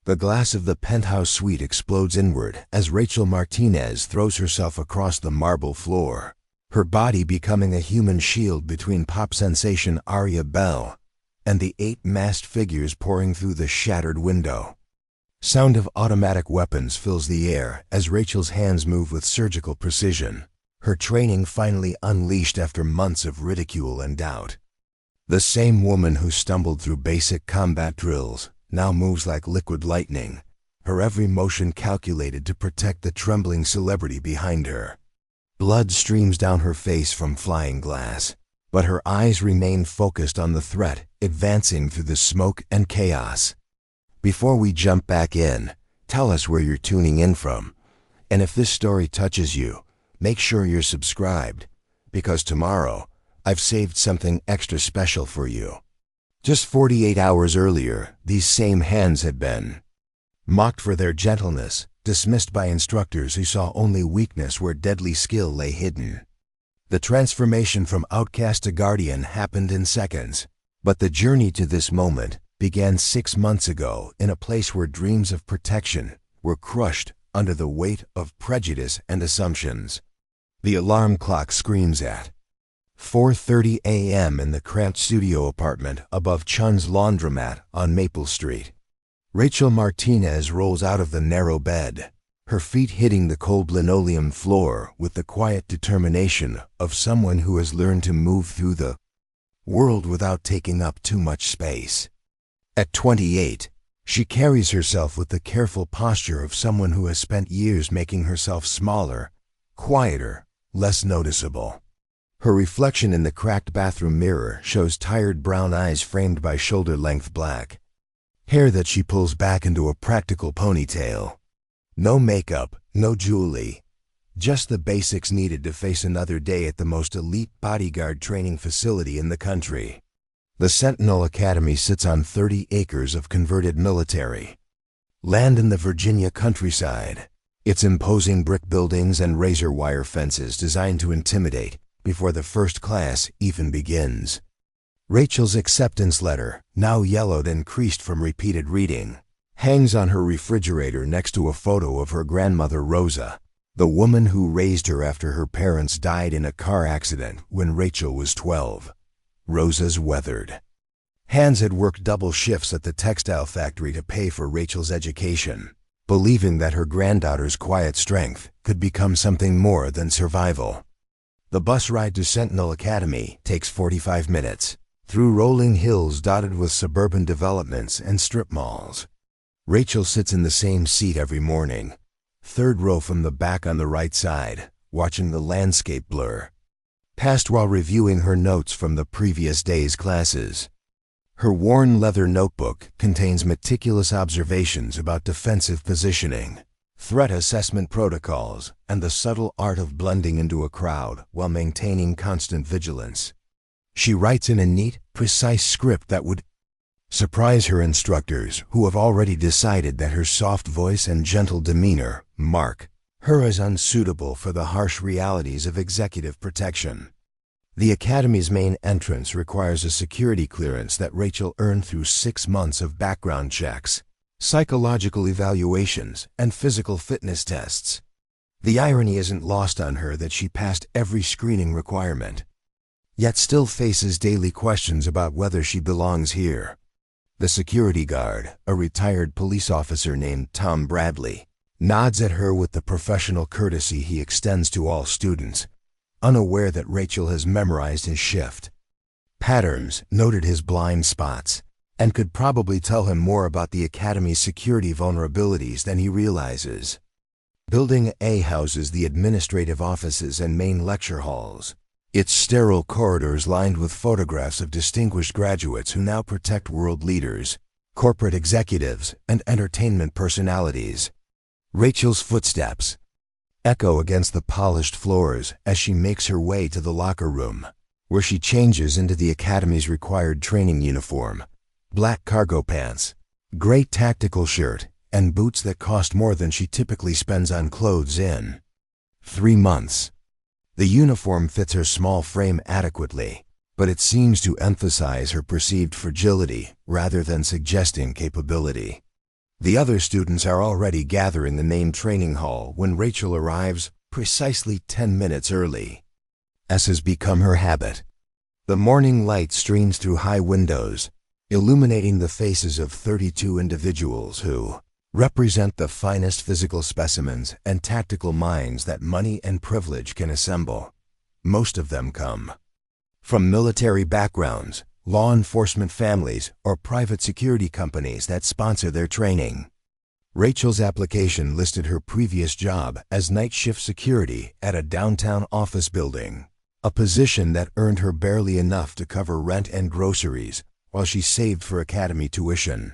The glass of the penthouse suite explodes inward as Rachel Martinez throws herself across the marble floor, her body becoming a human shield between pop sensation Aria Belle and the 8 masked figures pouring through the shattered window. Sound of automatic weapons fills the air as Rachel's hands move with surgical precision, her training finally unleashed after months of ridicule and doubt. The same woman who stumbled through basic combat drills now moves like liquid lightning, her every motion calculated to protect the trembling celebrity behind her. Blood streams down her face from flying glass, but her eyes remain focused on the threat advancing through the smoke and chaos. Before we jump back in, tell us where you're tuning in from, and if this story touches you, make sure you're subscribed, because tomorrow I've saved something extra special for you. Just 48 hours earlier, these same hands had been mocked for their gentleness, dismissed by instructors who saw only weakness where deadly skill lay hidden. The transformation from outcast to guardian happened in seconds, but the journey to this moment began 6 months ago in a place where dreams of protection were crushed under the weight of prejudice and assumptions. The alarm clock screams at 4:30 a.m. in the cramped studio apartment above Chen's Laundromat on Maple Street. Rachel Martinez rolls out of the narrow bed, her feet hitting the cold linoleum floor with the quiet determination of someone who has learned to move through the world without taking up too much space. At 28, she carries herself with the careful posture of someone who has spent years making herself smaller, quieter, less noticeable. Her reflection in the cracked bathroom mirror shows tired brown eyes framed by shoulder-length black hair that she pulls back into a practical ponytail. No makeup, no jewelry, just the basics needed to face another day at the most elite bodyguard training facility in the country. The Sentinel Academy sits on 30 acres of converted military land in the Virginia countryside, its imposing brick buildings and razor wire fences designed to intimidate before the first class even begins. Rachel's acceptance letter, now yellowed and creased from repeated reading, hangs on her refrigerator next to a photo of her grandmother Rosa, the woman who raised her after her parents died in a car accident when Rachel was 12. Rosa's weathered hands had worked double shifts at the textile factory to pay for Rachel's education, believing that her granddaughter's quiet strength could become something more than survival. The bus ride to Sentinel Academy takes 45 minutes, through rolling hills dotted with suburban developments and strip malls. Rachel sits in the same seat every morning, 3rd row from the back on the right side, watching the landscape blur past while reviewing her notes from the previous day's classes. Her worn leather notebook contains meticulous observations about defensive positioning, threat assessment protocols, and the subtle art of blending into a crowd while maintaining constant vigilance. She writes in a neat, precise script that would surprise her instructors, who have already decided that her soft voice and gentle demeanor mark her as unsuitable for the harsh realities of executive protection. The Academy's main entrance requires a security clearance that Rachel earned through 6 months of background checks, psychological evaluations, and physical fitness tests. The irony isn't lost on her that she passed every screening requirement, yet still faces daily questions about whether she belongs here. The security guard, a retired police officer named Tom Bradley, nods at her with the professional courtesy he extends to all students, unaware that Rachel has memorized his shift patterns, noted his blind spots, and could probably tell him more about the Academy's security vulnerabilities than he realizes. Building A houses the administrative offices and main lecture halls, its sterile corridors lined with photographs of distinguished graduates who now protect world leaders, corporate executives, and entertainment personalities. Rachel's footsteps echo against the polished floors as she makes her way to the locker room, where she changes into the Academy's required training uniform: black cargo pants, gray tactical shirt, and boots that cost more than she typically spends on clothes in 3 months. The uniform fits her small frame adequately, but it seems to emphasize her perceived fragility rather than suggesting capability. The other students are already gathering the main training hall when Rachel arrives precisely 10 minutes early. As has become her habit, the morning light streams through high windows, illuminating the faces of 32 individuals who represent the finest physical specimens and tactical minds that money and privilege can assemble. Most of them come from military backgrounds, law enforcement families, or private security companies that sponsor their training. Rachel's application listed her previous job as night shift security at a downtown office building, a position that earned her barely enough to cover rent and groceries while she saved for academy tuition.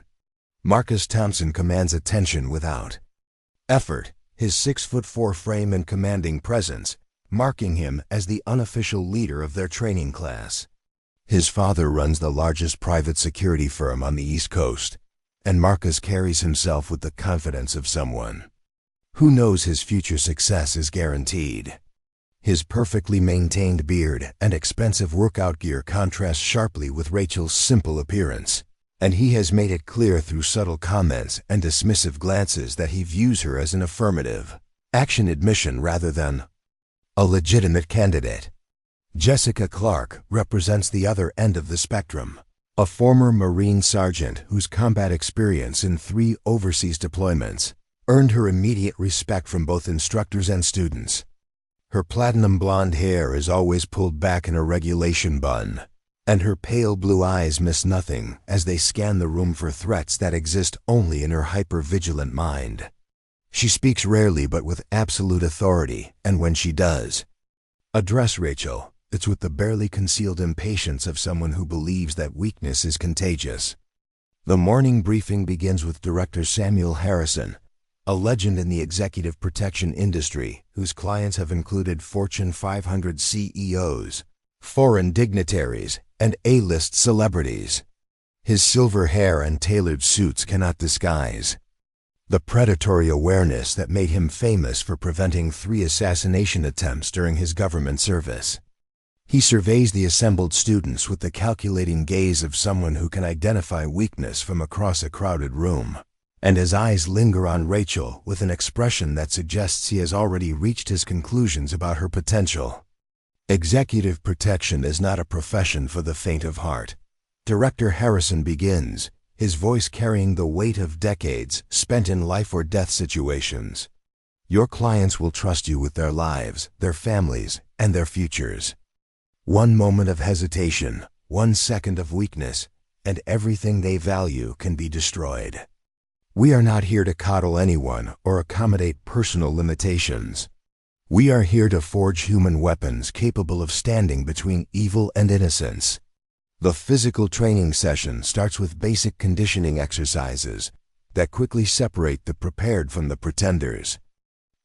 Marcus Thompson commands attention without effort, his 6'4" frame and commanding presence marking him as the unofficial leader of their training class. His father runs the largest private security firm on the East Coast, and Marcus carries himself with the confidence of someone who knows his future success is guaranteed. His perfectly maintained beard and expensive workout gear contrast sharply with Rachel's simple appearance, and he has made it clear through subtle comments and dismissive glances that he views her as an affirmative action admission rather than a legitimate candidate. Jessica Clark represents the other end of the spectrum, a former Marine sergeant whose combat experience in 3 overseas deployments earned her immediate respect from both instructors and students. Her platinum blonde hair is always pulled back in a regulation bun, and her pale blue eyes miss nothing as they scan the room for threats that exist only in her hyper-vigilant mind. She speaks rarely but with absolute authority, and when she does address Rachel, it's with the barely concealed impatience of someone who believes that weakness is contagious. The morning briefing begins with Director Samuel Harrison, a legend in the executive protection industry whose clients have included Fortune 500 CEOs, foreign dignitaries, and A-list celebrities. His silver hair and tailored suits cannot disguise the predatory awareness that made him famous for preventing 3 assassination attempts during his government service. He surveys the assembled students with the calculating gaze of someone who can identify weakness from across a crowded room, and his eyes linger on Rachel with an expression that suggests he has already reached his conclusions about her potential. Executive protection is not a profession for the faint of heart. Director Harrison begins, his voice carrying the weight of decades spent in life-or-death situations. Your clients will trust you with their lives, their families, and their futures. One moment of hesitation, 1 second of weakness, and everything they value can be destroyed. We are not here to coddle anyone or accommodate personal limitations. We are here to forge human weapons capable of standing between evil and innocence. The physical training session starts with basic conditioning exercises that quickly separate the prepared from the pretenders.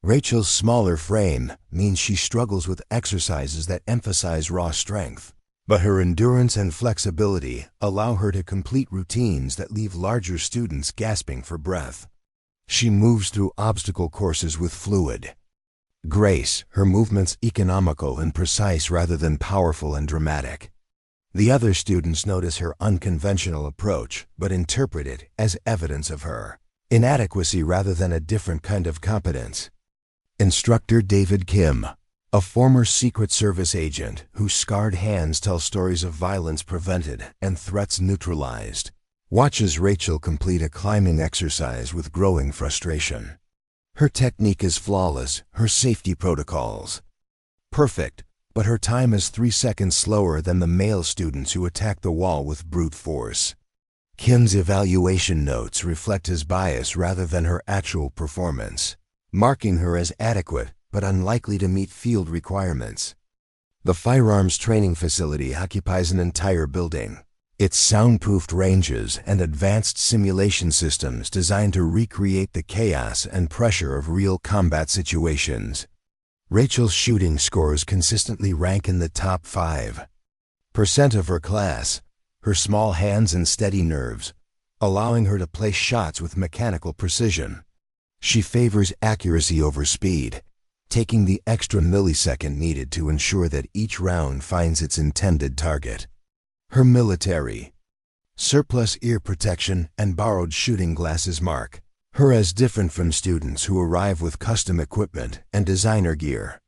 Rachel's smaller frame means she struggles with exercises that emphasize raw strength, but her endurance and flexibility allow her to complete routines that leave larger students gasping for breath. She moves through obstacle courses with fluid grace, her movements economical and precise rather than powerful and dramatic. The other students notice her unconventional approach, but interpret it as evidence of her inadequacy rather than a different kind of competence. Instructor David Kim, a former Secret Service agent whose scarred hands tell stories of violence prevented and threats neutralized, watches Rachel complete a climbing exercise with growing frustration. Her technique is flawless, her safety protocols perfect, but her time is 3 seconds slower than the male students who attack the wall with brute force. Kim's evaluation notes reflect his bias rather than her actual performance, marking her as adequate but unlikely to meet field requirements. The firearms training facility occupies an entire building, its soundproofed ranges and advanced simulation systems designed to recreate the chaos and pressure of real combat situations. Rachel's shooting scores consistently rank in the top 5% of her class, her small hands and steady nerves, allowing her to place shots with mechanical precision. She favors accuracy over speed, taking the extra millisecond needed to ensure that each round finds its intended target. Her military surplus ear protection and borrowed shooting glasses mark Her as different from students who arrive with custom equipment and designer gear.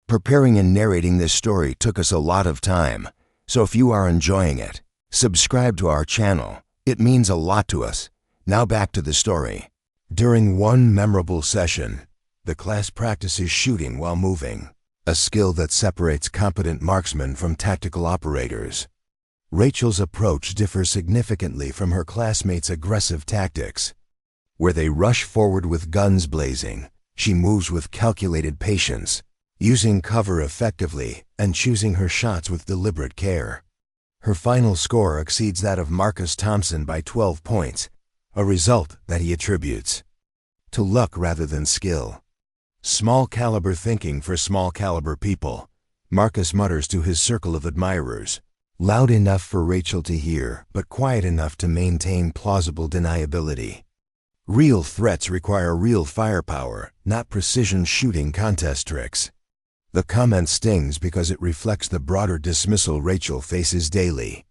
Preparing and narrating this story took us a lot of time, so if you are enjoying it, subscribe to our channel. It means a lot to us. Now back to the story. During one memorable session, the class practices shooting while moving, a skill that separates competent marksmen from tactical operators. Rachel's approach differs significantly from her classmates' aggressive tactics. Where they rush forward with guns blazing, she moves with calculated patience, using cover effectively and choosing her shots with deliberate care. Her final score exceeds that of Marcus Thompson by 12 points, a result that he attributes to luck rather than skill. Small caliber thinking for small caliber people, Marcus mutters to his circle of admirers, loud enough for Rachel to hear, but quiet enough to maintain plausible deniability. Real threats require real firepower, not precision shooting contest tricks. The comment stings because it reflects the broader dismissal Rachel faces daily.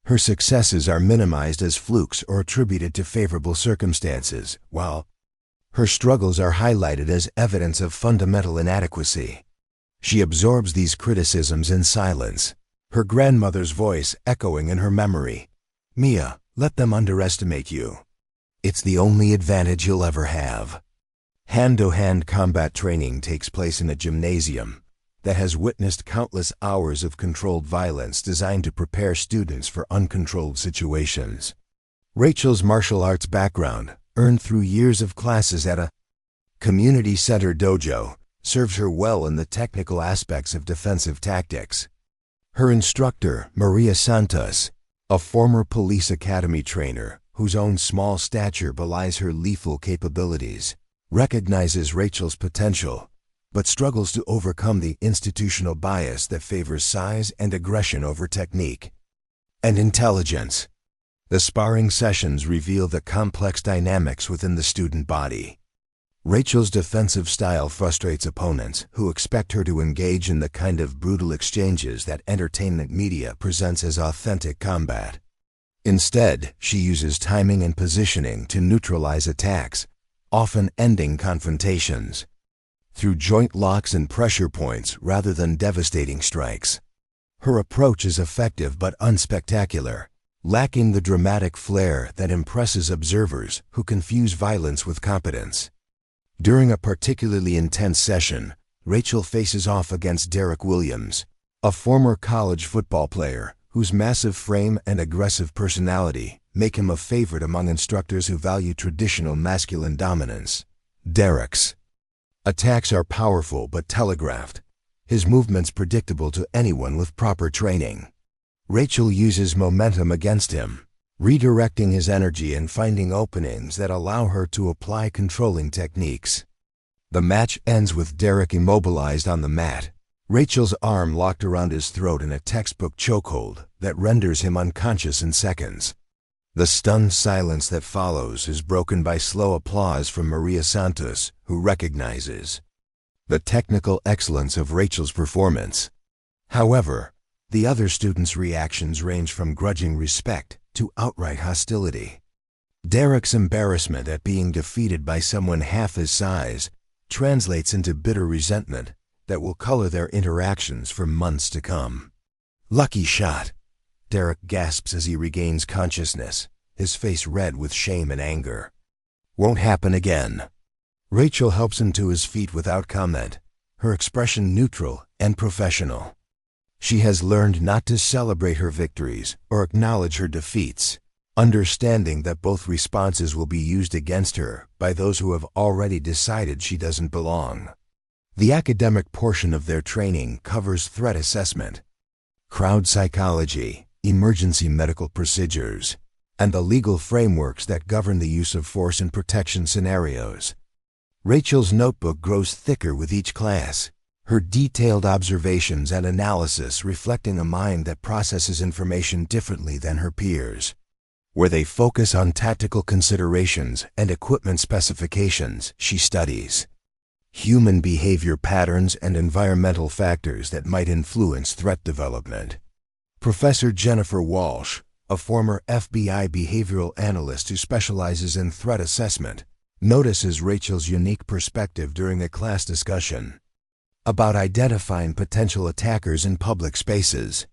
Her successes are minimized as flukes or attributed to favorable circumstances, while her struggles are highlighted as evidence of fundamental inadequacy. She absorbs these criticisms in silence, her grandmother's voice echoing in her memory. "Mia, let them underestimate you. It's the only advantage you'll ever have." Hand-to-hand combat training takes place in a gymnasium that has witnessed countless hours of controlled violence designed to prepare students for uncontrolled situations. Rachel's martial arts background, earned through years of classes at a community center dojo, serves her well in the technical aspects of defensive tactics. Her instructor, Maria Santos, a former police academy trainer whose own small stature belies her lethal capabilities, recognizes Rachel's potential, but struggles to overcome the institutional bias that favors size and aggression over technique and intelligence. The sparring sessions reveal the complex dynamics within the student body. Rachel's defensive style frustrates opponents who expect her to engage in the kind of brutal exchanges that entertainment media presents as authentic combat. Instead, she uses timing and positioning to neutralize attacks, often ending confrontations through joint locks and pressure points rather than devastating strikes. Her approach is effective but unspectacular, lacking the dramatic flair that impresses observers who confuse violence with competence. During a particularly intense session, Rachel faces off against Derek Williams, a former college football player whose massive frame and aggressive personality make him a favorite among instructors who value traditional masculine dominance. Derek's attacks are powerful but telegraphed, his movements predictable to anyone with proper training. Rachel uses momentum against him, redirecting his energy and finding openings that allow her to apply controlling techniques. The match ends with Derek immobilized on the mat, Rachel's arm locked around his throat in a textbook chokehold that renders him unconscious in seconds. The stunned silence that follows is broken by slow applause from Maria Santos, who recognizes the technical excellence of Rachel's performance. However, the other students' reactions range from grudging respect to outright hostility. Derek's embarrassment at being defeated by someone half his size translates into bitter resentment that will color their interactions for months to come. "Lucky shot," Derek gasps as he regains consciousness, his face red with shame and anger. "Won't happen again." Rachel helps him to his feet without comment, her expression neutral and professional. She has learned not to celebrate her victories or acknowledge her defeats, understanding that both responses will be used against her by those who have already decided she doesn't belong. The academic portion of their training covers threat assessment, crowd psychology, emergency medical procedures, and the legal frameworks that govern the use of force in protection scenarios. Rachel's notebook grows thicker with each class, her detailed observations and analysis reflecting a mind that processes information differently than her peers. Where they focus on tactical considerations and equipment specifications, she studies human behavior patterns and environmental factors that might influence threat development. Professor Jennifer Walsh, a former FBI behavioral analyst who specializes in threat assessment, notices Rachel's unique perspective during a class discussion about identifying potential attackers in public spaces.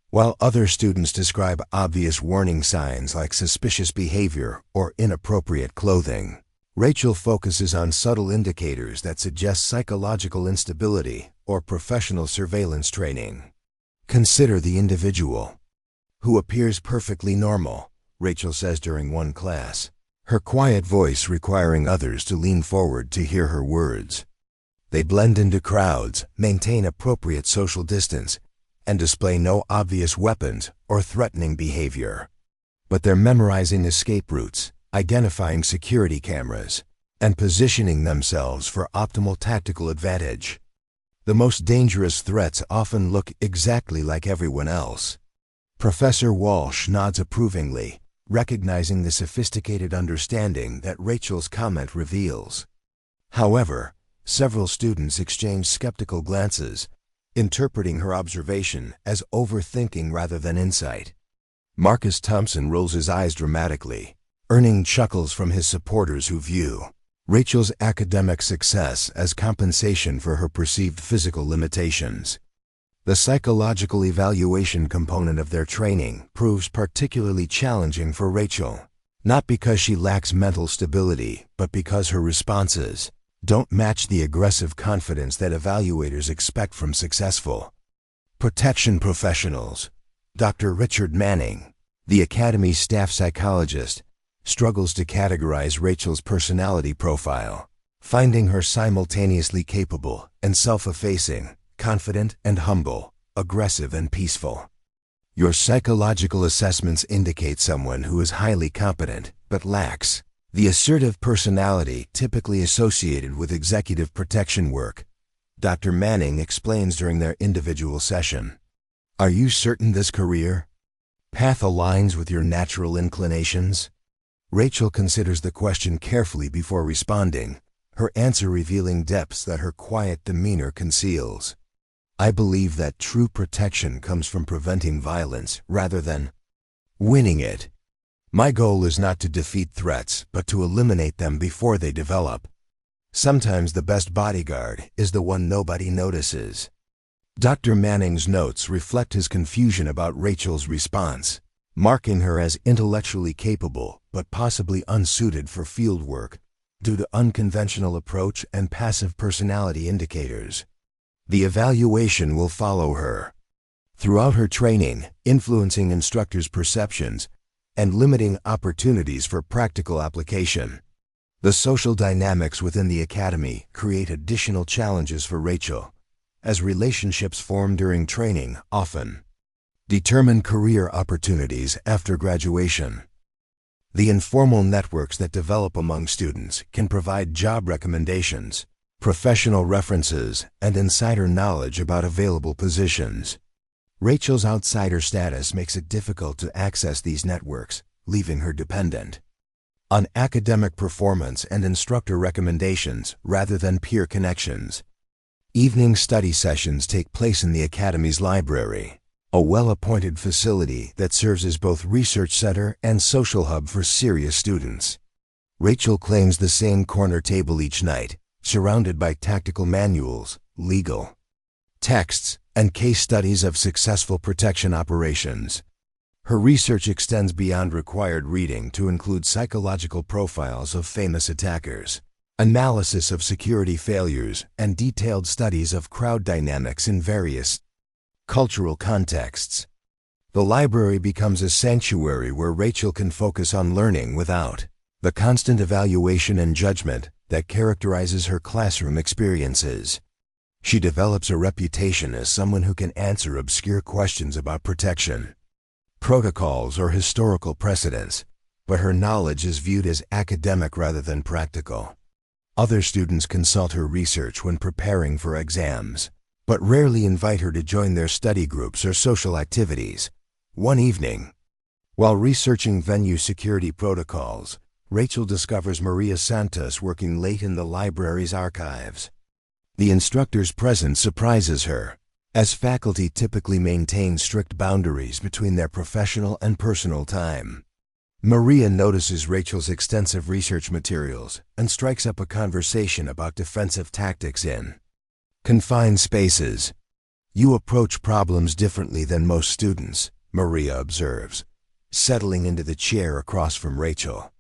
While other students describe obvious warning signs like suspicious behavior or inappropriate clothing, Rachel focuses on subtle indicators that suggest psychological instability or professional surveillance training. Consider the individual who appears perfectly normal, Rachel says during one class, her quiet voice requiring others to lean forward to hear her words. They blend into crowds, maintain appropriate social distance, and display no obvious weapons or threatening behavior. But they're memorizing escape routes, identifying security cameras, and positioning themselves for optimal tactical advantage. The most dangerous threats often look exactly like everyone else. Professor Walsh nods approvingly, recognizing the sophisticated understanding that Rachel's comment reveals. However, several students exchange skeptical glances, interpreting her observation as overthinking rather than insight. Marcus Thompson rolls his eyes dramatically, earning chuckles from his supporters who view Rachel's academic success as compensation for her perceived physical limitations. The psychological evaluation component of their training proves particularly challenging for Rachel, not because she lacks mental stability, but because her responses don't match the aggressive confidence that evaluators expect from successful protection professionals. Dr. Richard Manning, the Academy's staff psychologist, struggles to categorize Rachel's personality profile, finding her simultaneously capable and self-effacing, confident and humble, aggressive and peaceful. Your psychological assessments indicate someone who is highly competent but lacks the assertive personality typically associated with executive protection work, Dr. Manning explains during their individual session. Are you certain this career path aligns with your natural inclinations? Rachel considers the question carefully before responding, her answer revealing depths that her quiet demeanor conceals. I believe that true protection comes from preventing violence rather than winning it. My goal is not to defeat threats, but to eliminate them before they develop. Sometimes the best bodyguard is the one nobody notices. Dr. Manning's notes reflect his confusion about Rachel's response, marking her as intellectually capable but possibly unsuited for field work due to unconventional approach and passive personality indicators. The evaluation will follow her throughout her training, influencing instructors' perceptions and limiting opportunities for practical application. The social dynamics within the academy create additional challenges for Rachel, as relationships formed during training often determine career opportunities after graduation. The informal networks that develop among students can provide job recommendations, professional references, and insider knowledge about available positions. Rachel's outsider status makes it difficult to access these networks, leaving her dependent on academic performance and instructor recommendations rather than peer connections. Evening study sessions take place in the Academy's library, a well-appointed facility that serves as both research center and social hub for serious students. Rachel claims the same corner table each night, surrounded by tactical manuals, legal texts, and case studies of successful protection operations. Her research extends beyond required reading to include psychological profiles of famous attackers, analysis of security failures, and detailed studies of crowd dynamics in various cultural contexts. The library becomes a sanctuary where Rachel can focus on learning without the constant evaluation and judgment that characterizes her classroom experiences. She develops a reputation as someone who can answer obscure questions about protection, protocols, or historical precedents, but her knowledge is viewed as academic rather than practical. Other students consult her research when preparing for exams, but rarely invite her to join their study groups or social activities. One evening, while researching venue security protocols, Rachel discovers Maria Santos working late in the library's archives. The instructor's presence surprises her, as faculty typically maintain strict boundaries between their professional and personal time. Maria notices Rachel's extensive research materials and strikes up a conversation about defensive tactics in confined spaces. You approach problems differently than most students, Maria observes, settling into the chair across from Rachel.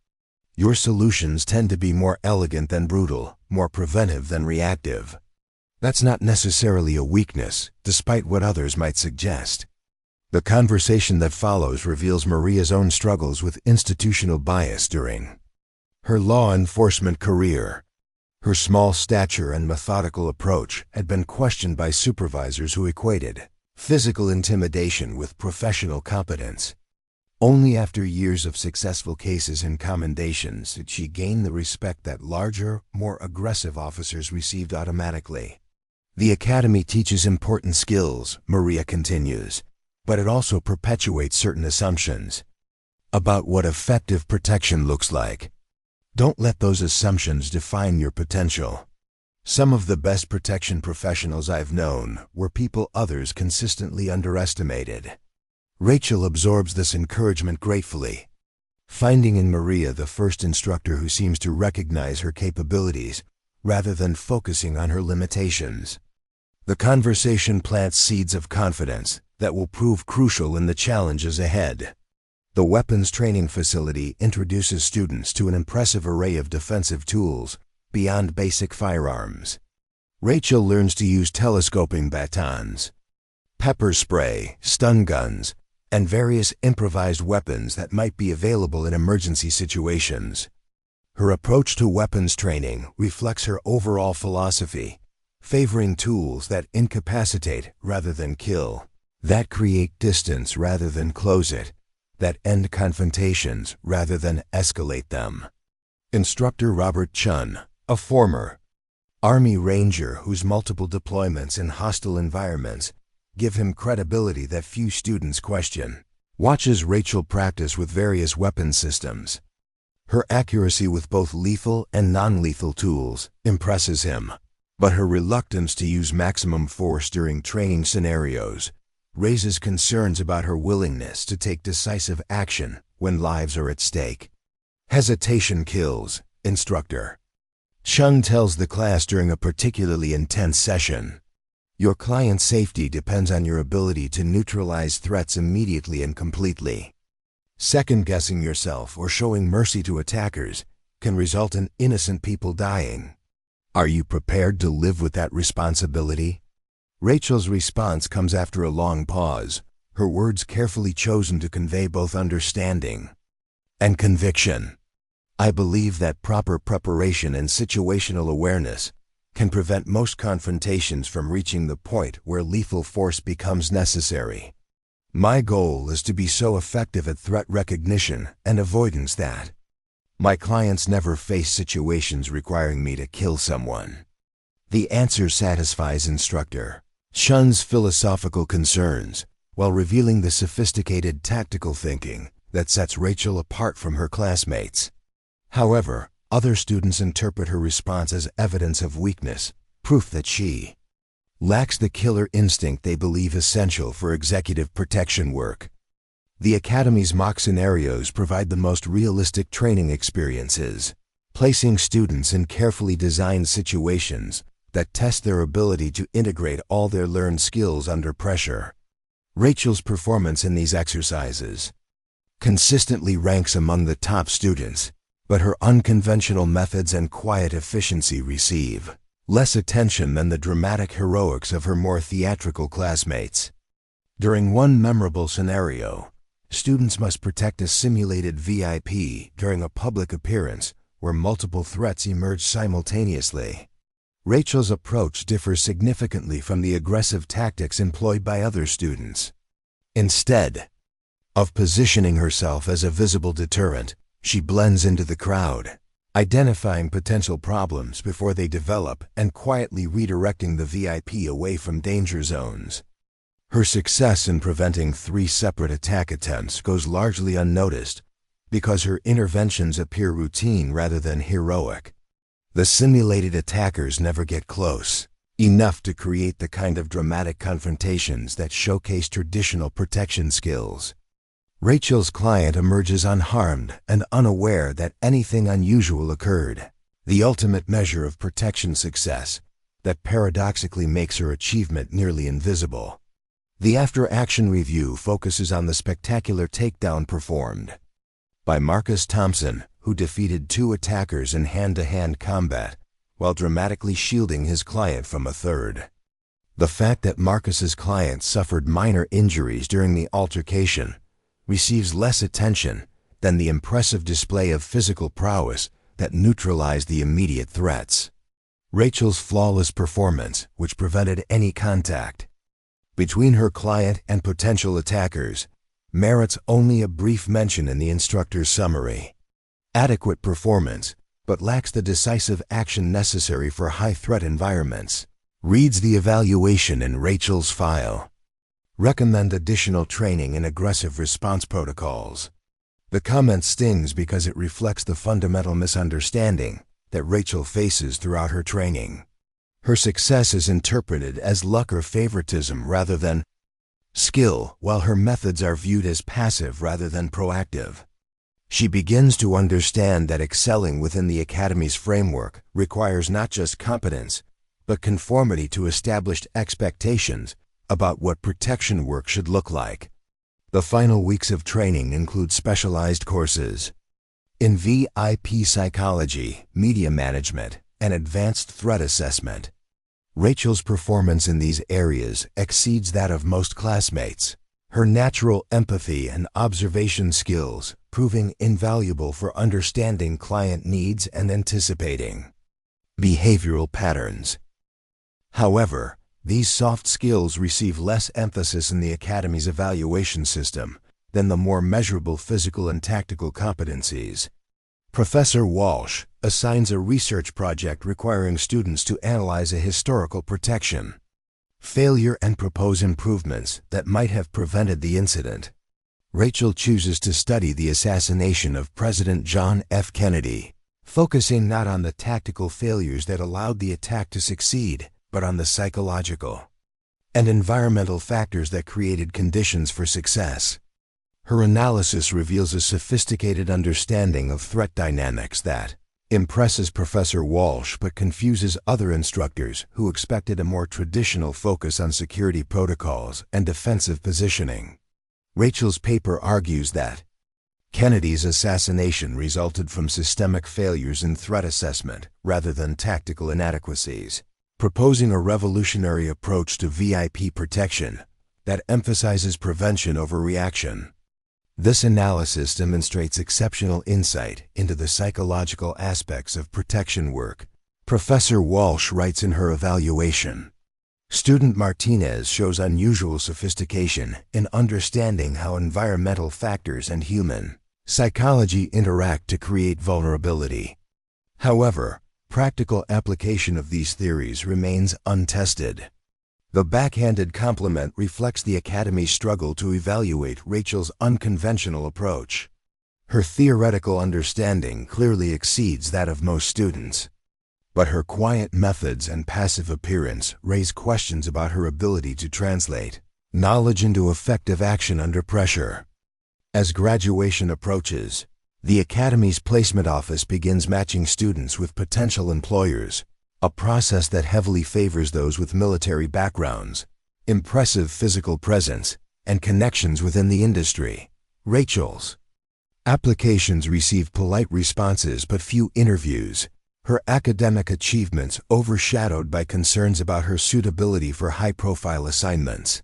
Your solutions tend to be more elegant than brutal, more preventive than reactive. That's not necessarily a weakness, despite what others might suggest. The conversation that follows reveals Maria's own struggles with institutional bias during her law enforcement career. Her small stature and methodical approach had been questioned by supervisors who equated physical intimidation with professional competence. Only after years of successful cases and commendations did she gain the respect that larger, more aggressive officers received automatically. The academy teaches important skills, Maria continues, but it also perpetuates certain assumptions about what effective protection looks like. Don't let those assumptions define your potential. Some of the best protection professionals I've known were people others consistently underestimated. Rachel absorbs this encouragement gratefully, finding in Maria the first instructor who seems to recognize her capabilities rather than focusing on her limitations. The conversation plants seeds of confidence that will prove crucial in the challenges ahead. The weapons training facility introduces students to an impressive array of defensive tools beyond basic firearms. Rachel learns to use telescoping batons, pepper spray, stun guns, and various improvised weapons that might be available in emergency situations. Her approach to weapons training reflects her overall philosophy, favoring tools that incapacitate rather than kill, that create distance rather than close it, that end confrontations rather than escalate them. Instructor Robert Chen, a former Army Ranger whose multiple deployments in hostile environments give him credibility that few students question, watches Rachel practice with various weapon systems. Her accuracy with both lethal and non-lethal tools impresses him, but her reluctance to use maximum force during training scenarios raises concerns about her willingness to take decisive action when lives are at stake. Hesitation kills, instructor Chen tells the class during a particularly intense session. Your client's safety depends on your ability to neutralize threats immediately and completely. Second-guessing yourself or showing mercy to attackers can result in innocent people dying. Are you prepared to live with that responsibility? Rachel's response comes after a long pause, her words carefully chosen to convey both understanding and conviction. I believe that proper preparation and situational awareness can prevent most confrontations from reaching the point where lethal force becomes necessary. My goal is to be so effective at threat recognition and avoidance that my clients never face situations requiring me to kill someone. The answer satisfies instructor Chen's philosophical concerns while revealing the sophisticated tactical thinking that sets Rachel apart from her classmates. However, other students interpret her response as evidence of weakness, proof that she lacks the killer instinct they believe essential for executive protection work. The Academy's mock scenarios provide the most realistic training experiences, placing students in carefully designed situations that test their ability to integrate all their learned skills under pressure. Rachel's performance in these exercises consistently ranks among the top students, but her unconventional methods and quiet efficiency receive less attention than the dramatic heroics of her more theatrical classmates. During one memorable scenario, students must protect a simulated VIP during a public appearance where multiple threats emerge simultaneously. Rachel's approach differs significantly from the aggressive tactics employed by other students. Instead of positioning herself as a visible deterrent, she blends into the crowd, identifying potential problems before they develop and quietly redirecting the VIP away from danger zones. Her success in preventing 3 separate attack attempts goes largely unnoticed because her interventions appear routine rather than heroic. The simulated attackers never get close enough to create the kind of dramatic confrontations that showcase traditional protection skills. Rachel's client emerges unharmed and unaware that anything unusual occurred, the ultimate measure of protection success that paradoxically makes her achievement nearly invisible. The after-action review focuses on the spectacular takedown performed by Marcus Thompson, who defeated 2 attackers in hand-to-hand combat while dramatically shielding his client from a third. The fact that Marcus's client suffered minor injuries during the altercation receives less attention than the impressive display of physical prowess that neutralized the immediate threats. Rachel's flawless performance, which prevented any contact between her client and potential attackers, merits only a brief mention in the instructor's summary. Adequate performance, but lacks the decisive action necessary for high-threat environments, reads the evaluation in Rachel's file. Recommend additional training in aggressive response protocols. The comment stings because it reflects the fundamental misunderstanding that Rachel faces throughout her training. Her success is interpreted as luck or favoritism rather than skill, while her methods are viewed as passive rather than proactive. She begins to understand that excelling within the Academy's framework requires not just competence, but conformity to established expectations about what protection work should look like. The final weeks of training include specialized courses in VIP psychology, media management, and advanced threat assessment. Rachel's performance in these areas exceeds that of most classmates, her natural empathy and observation skills proving invaluable for understanding client needs and anticipating behavioral patterns. However, these soft skills receive less emphasis in the Academy's evaluation system than the more measurable physical and tactical competencies. Professor Walsh assigns a research project requiring students to analyze a historical protection failure and propose improvements that might have prevented the incident. Rachel chooses to study the assassination of President John F. Kennedy, focusing not on the tactical failures that allowed the attack to succeed, but on the psychological and environmental factors that created conditions for success. Her analysis reveals a sophisticated understanding of threat dynamics that impresses Professor Walsh but confuses other instructors who expected a more traditional focus on security protocols and defensive positioning. Rachel's paper argues that Kennedy's assassination resulted from systemic failures in threat assessment rather than tactical inadequacies, proposing a revolutionary approach to VIP protection that emphasizes prevention over reaction. This analysis demonstrates exceptional insight into the psychological aspects of protection work. Professor Walsh writes in her evaluation, Student Martinez shows unusual sophistication in understanding how environmental factors and human psychology interact to create vulnerability. However, practical application of these theories remains untested. The backhanded compliment reflects the Academy's struggle to evaluate Rachel's unconventional approach. Her theoretical understanding clearly exceeds that of most students, but her quiet methods and passive appearance raise questions about her ability to translate knowledge into effective action under pressure. As graduation approaches, the Academy's placement office begins matching students with potential employers, a process that heavily favors those with military backgrounds, impressive physical presence, and connections within the industry. Rachel's applications receive polite responses but few interviews, her academic achievements overshadowed by concerns about her suitability for high-profile assignments.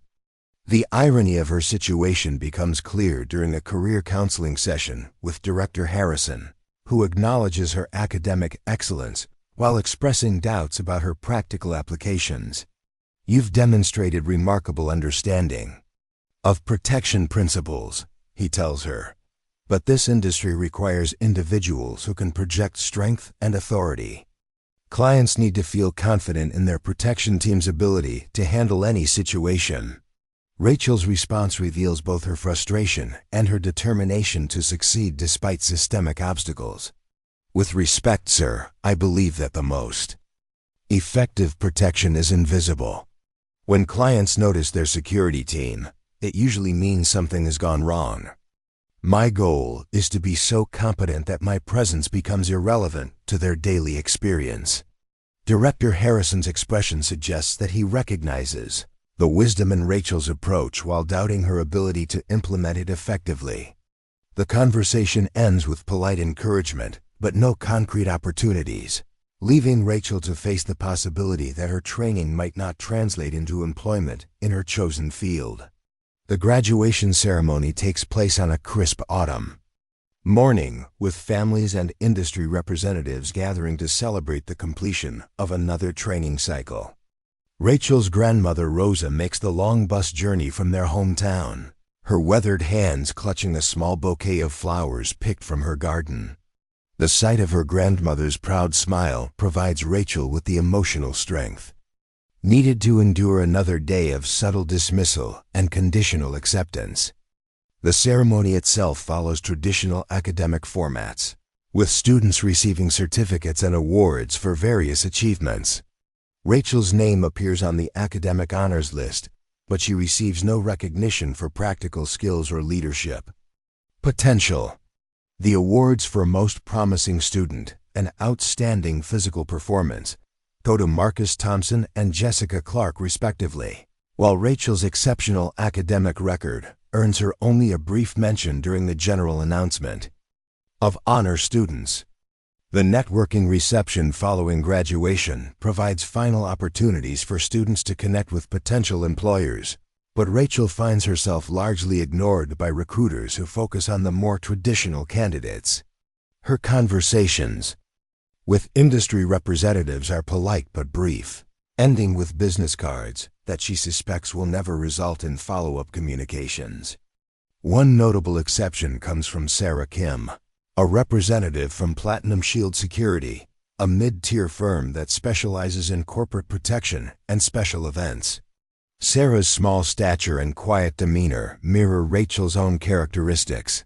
The irony of her situation becomes clear during a career counseling session with Director Harrison, who acknowledges her academic excellence while expressing doubts about her practical applications. You've demonstrated remarkable understanding of protection principles, he tells her, but this industry requires individuals who can project strength and authority. Clients need to feel confident in their protection team's ability to handle any situation. Rachel's response reveals both her frustration and her determination to succeed despite systemic obstacles. With respect, sir, I believe that the most effective protection is invisible. When clients notice their security team, it usually means something has gone wrong. My goal is to be so competent that my presence becomes irrelevant to their daily experience. Director Harrison's expression suggests that he recognizes the wisdom in Rachel's approach while doubting her ability to implement it effectively. The conversation ends with polite encouragement, but no concrete opportunities, leaving Rachel to face the possibility that her training might not translate into employment in her chosen field. The graduation ceremony takes place on a crisp autumn morning, with families and industry representatives gathering to celebrate the completion of another training cycle. Rachel's grandmother Rosa makes the long bus journey from their hometown, her weathered hands clutching a small bouquet of flowers picked from her garden. The sight of her grandmother's proud smile provides Rachel with the emotional strength needed to endure another day of subtle dismissal and conditional acceptance. The ceremony itself follows traditional academic formats, with students receiving certificates and awards for various achievements. Rachel's name appears on the academic honors list, but she receives no recognition for practical skills or leadership. Potential. The awards for Most Promising Student and Outstanding Physical Performance go to Marcus Thompson and Jessica Clark respectively, while Rachel's exceptional academic record earns her only a brief mention during the general announcement of honor students. The networking reception following graduation provides final opportunities for students to connect with potential employers, but Rachel finds herself largely ignored by recruiters who focus on the more traditional candidates. Her conversations with industry representatives are polite but brief, ending with business cards that she suspects will never result in follow-up communications. One notable exception comes from Sarah Kim, a representative from Platinum Shield Security, a mid-tier firm that specializes in corporate protection and special events. Sarah's small stature and quiet demeanor mirror Rachel's own characteristics,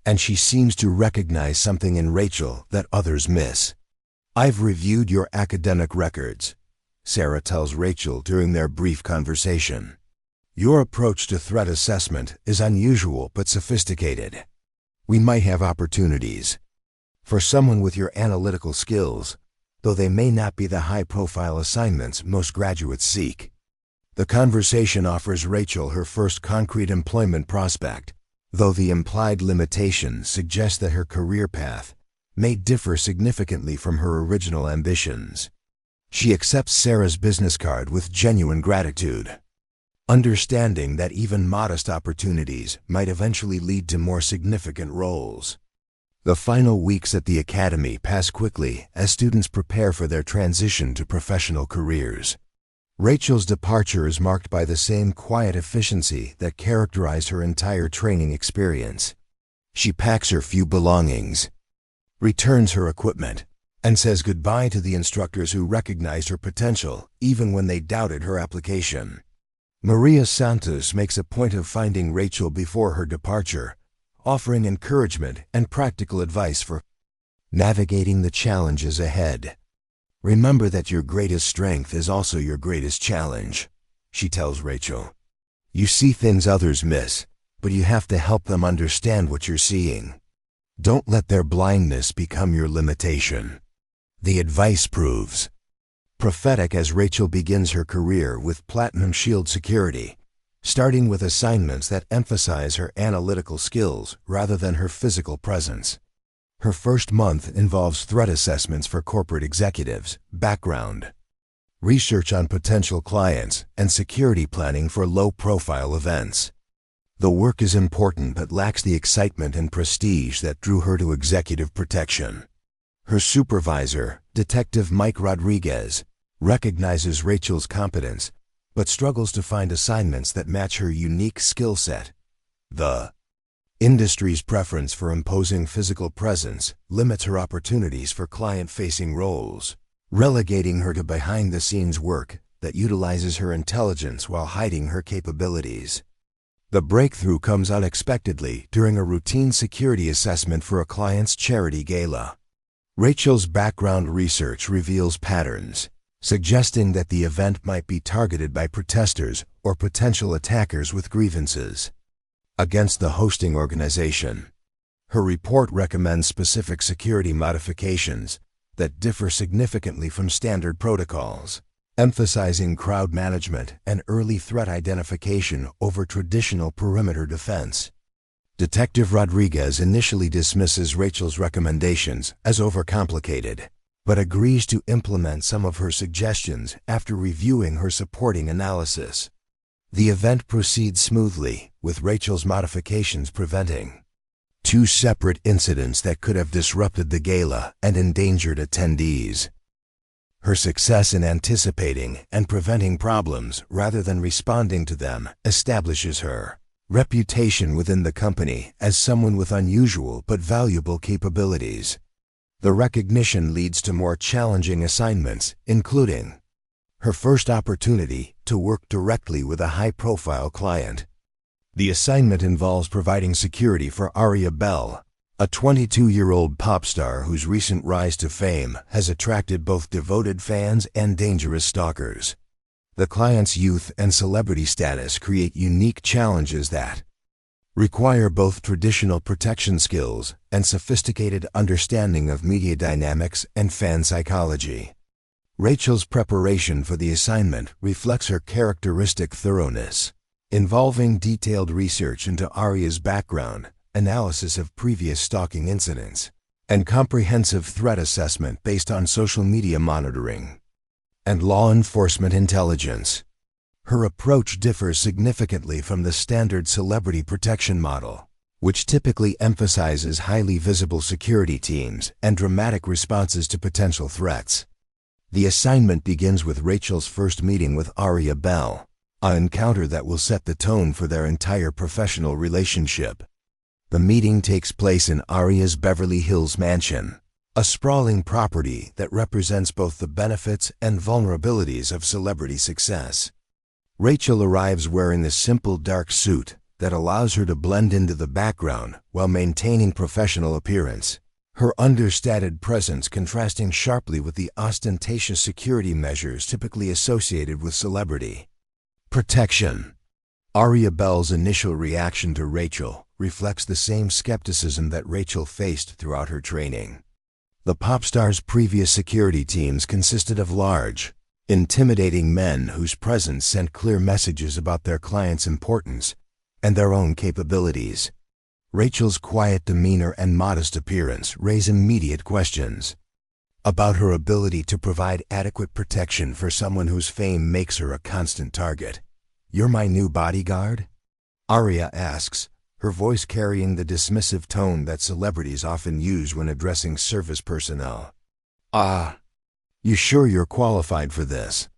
and she seems to recognize something in Rachel that others miss. "I've reviewed your academic records," Sarah tells Rachel during their brief conversation. "Your approach to threat assessment is unusual but sophisticated. We might have opportunities for someone with your analytical skills, though they may not be the high-profile assignments most graduates seek." The conversation offers Rachel her first concrete employment prospect, though the implied limitations suggest that her career path may differ significantly from her original ambitions. She accepts Sarah's business card with genuine gratitude, understanding that even modest opportunities might eventually lead to more significant roles. The final weeks at the academy pass quickly as students prepare for their transition to professional careers. Rachel's departure is marked by the same quiet efficiency that characterized her entire training experience. She packs her few belongings, returns her equipment, and says goodbye to the instructors who recognized her potential even when they doubted her application. Maria Santos makes a point of finding Rachel before her departure, offering encouragement and practical advice for navigating the challenges ahead. "Remember that your greatest strength is also your greatest challenge," she tells Rachel. "You see things others miss, but you have to help them understand what you're seeing. Don't let their blindness become your limitation." The advice proves prophetic as Rachel begins her career with Platinum Shield Security, starting with assignments that emphasize her analytical skills rather than her physical presence. Her first month involves threat assessments for corporate executives, background research on potential clients, and security planning for low-profile events. The work is important but lacks the excitement and prestige that drew her to executive protection. Her supervisor, Detective Mike Rodriguez, recognizes Rachel's competence but struggles to find assignments that match her unique skill set. The industry's preference for imposing physical presence limits her opportunities for client-facing roles, relegating her to behind-the-scenes work that utilizes her intelligence while hiding her capabilities. The breakthrough comes unexpectedly during a routine security assessment for a client's charity gala. Rachel's background research reveals patterns, suggesting that the event might be targeted by protesters or potential attackers with grievances. against the hosting organization. Her report recommends specific security modifications that differ significantly from standard protocols, emphasizing crowd management and early threat identification over traditional perimeter defense. Detective Rodriguez initially dismisses Rachel's recommendations as overcomplicated, but agrees to implement some of her suggestions after reviewing her supporting analysis. The event proceeds smoothly, with Rachel's modifications preventing two separate incidents that could have disrupted the gala and endangered attendees. Her success in anticipating and preventing problems rather than responding to them establishes her reputation within the company as someone with unusual but valuable capabilities. The recognition leads to more challenging assignments, including her first opportunity to work directly with a high-profile client. The assignment involves providing security for Aria Belle, a 22-year-old pop star whose recent rise to fame has attracted both devoted fans and dangerous stalkers. The client's youth and celebrity status create unique challenges that require both traditional protection skills and sophisticated understanding of media dynamics and fan psychology. Rachel's preparation for the assignment reflects her characteristic thoroughness, involving detailed research into Aria's background, analysis of previous stalking incidents, and comprehensive threat assessment based on social media monitoring and law enforcement intelligence. Her approach differs significantly from the standard celebrity protection model, which typically emphasizes highly visible security teams and dramatic responses to potential threats. The assignment begins with Rachel's first meeting with Aria Belle, an encounter that will set the tone for their entire professional relationship. The meeting takes place in Aria's Beverly Hills mansion, a sprawling property that represents both the benefits and vulnerabilities of celebrity success. Rachel arrives wearing a simple dark suit that allows her to blend into the background while maintaining professional appearance, her understated presence contrasting sharply with the ostentatious security measures typically associated with celebrity protection. Aria Belle's initial reaction to Rachel reflects the same skepticism that Rachel faced throughout her training. The pop star's previous security teams consisted of large, intimidating men whose presence sent clear messages about their client's importance and their own capabilities. Rachel's quiet demeanor and modest appearance raise immediate questions about her ability to provide adequate protection for someone whose fame makes her a constant target. "You're my new bodyguard?" Aria asks, her voice carrying the dismissive tone that celebrities often use when addressing service personnel. You sure you're qualified for this?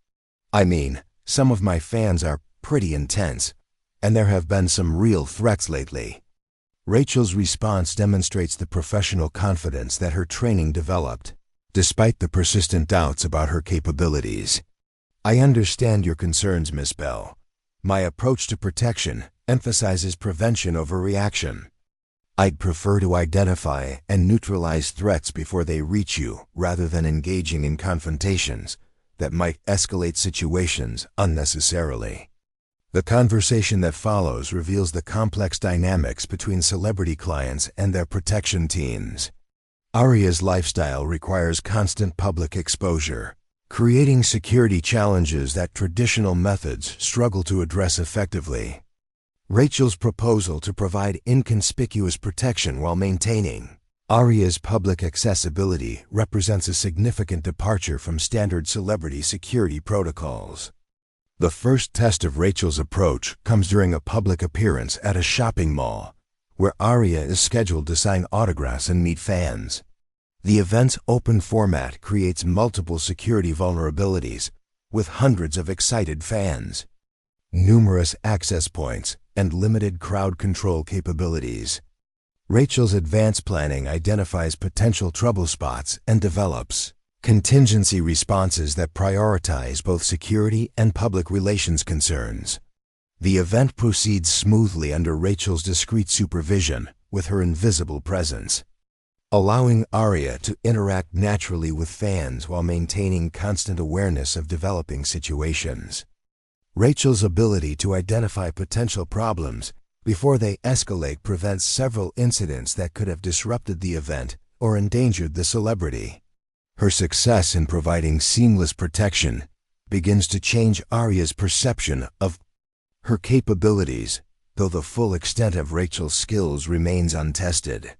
I mean, some of my fans are pretty intense, and there have been some real threats lately." Rachel's response demonstrates the professional confidence that her training developed, despite the persistent doubts about her capabilities. "I understand your concerns, Miss Belle. My approach to protection emphasizes prevention over reaction. I'd prefer to identify and neutralize threats before they reach you rather than engaging in confrontations that might escalate situations unnecessarily." The conversation that follows reveals the complex dynamics between celebrity clients and their protection teams. Aria's lifestyle requires constant public exposure, creating security challenges that traditional methods struggle to address effectively. Rachel's proposal to provide inconspicuous protection while maintaining Aria's public accessibility represents a significant departure from standard celebrity security protocols. The first test of Rachel's approach comes during a public appearance at a shopping mall, where Aria is scheduled to sign autographs and meet fans. The event's open format creates multiple security vulnerabilities, with hundreds of excited fans, numerous access points, and limited crowd control capabilities. Rachel's advanced planning identifies potential trouble spots and develops contingency responses that prioritize both security and public relations concerns. The event proceeds smoothly under Rachel's discreet supervision, with her invisible presence, allowing Aria to interact naturally with fans while maintaining constant awareness of developing situations. Rachel's ability to identify potential problems before they escalate prevents several incidents that could have disrupted the event or endangered the celebrity. Her success in providing seamless protection begins to change Aria's perception of her capabilities, though the full extent of Rachel's skills remains untested.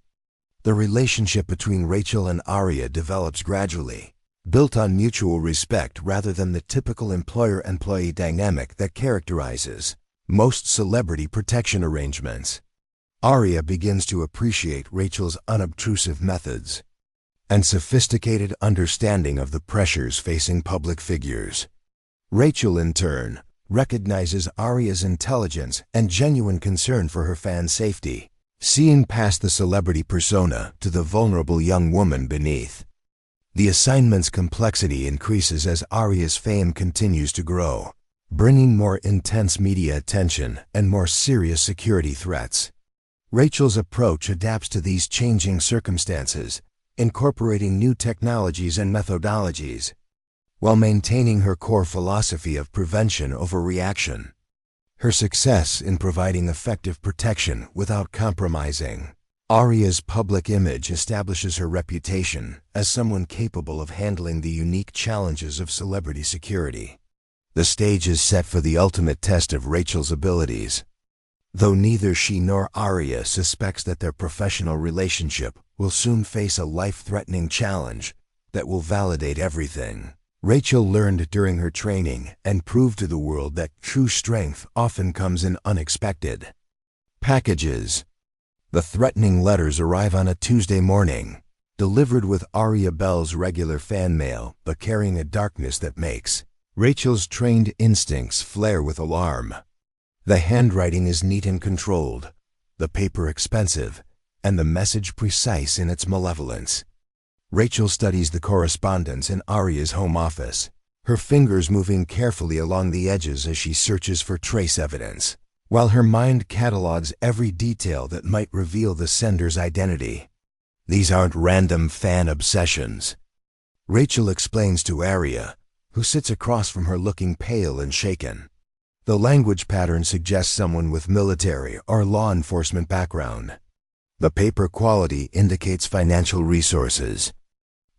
The relationship between Rachel and Aria develops gradually, built on mutual respect rather than the typical employer-employee dynamic that characterizes most celebrity protection arrangements. Aria begins to appreciate Rachel's unobtrusive methods and sophisticated understanding of the pressures facing public figures. Rachel, in turn, recognizes Aria's intelligence and genuine concern for her fans' safety, seeing past the celebrity persona to the vulnerable young woman beneath. The assignment's complexity increases as Aria's fame continues to grow, bringing more intense media attention and more serious security threats. Rachel's approach adapts to these changing circumstances, incorporating new technologies and methodologies, while maintaining her core philosophy of prevention over reaction. Her success in providing effective protection without compromising Aria's public image establishes her reputation as someone capable of handling the unique challenges of celebrity security. The stage is set for the ultimate test of Rachel's abilities. Though neither she nor Aria suspects that their professional relationship will soon face a life-threatening challenge that will validate everything Rachel learned during her training and proved to the world that true strength often comes in unexpected packages. The threatening letters arrive on a Tuesday morning, delivered with Aria Belle's regular fan mail but carrying a darkness that makes Rachel's trained instincts flare with alarm. The handwriting is neat and controlled, the paper expensive, and the message precise in its malevolence. Rachel studies the correspondence in Aria's home office, her fingers moving carefully along the edges as she searches for trace evidence, while her mind catalogs every detail that might reveal the sender's identity. These aren't random fan obsessions. Rachel explains to Aria, who sits across from her looking pale and shaken. The language pattern suggests someone with military or law enforcement background. The paper quality indicates financial resources.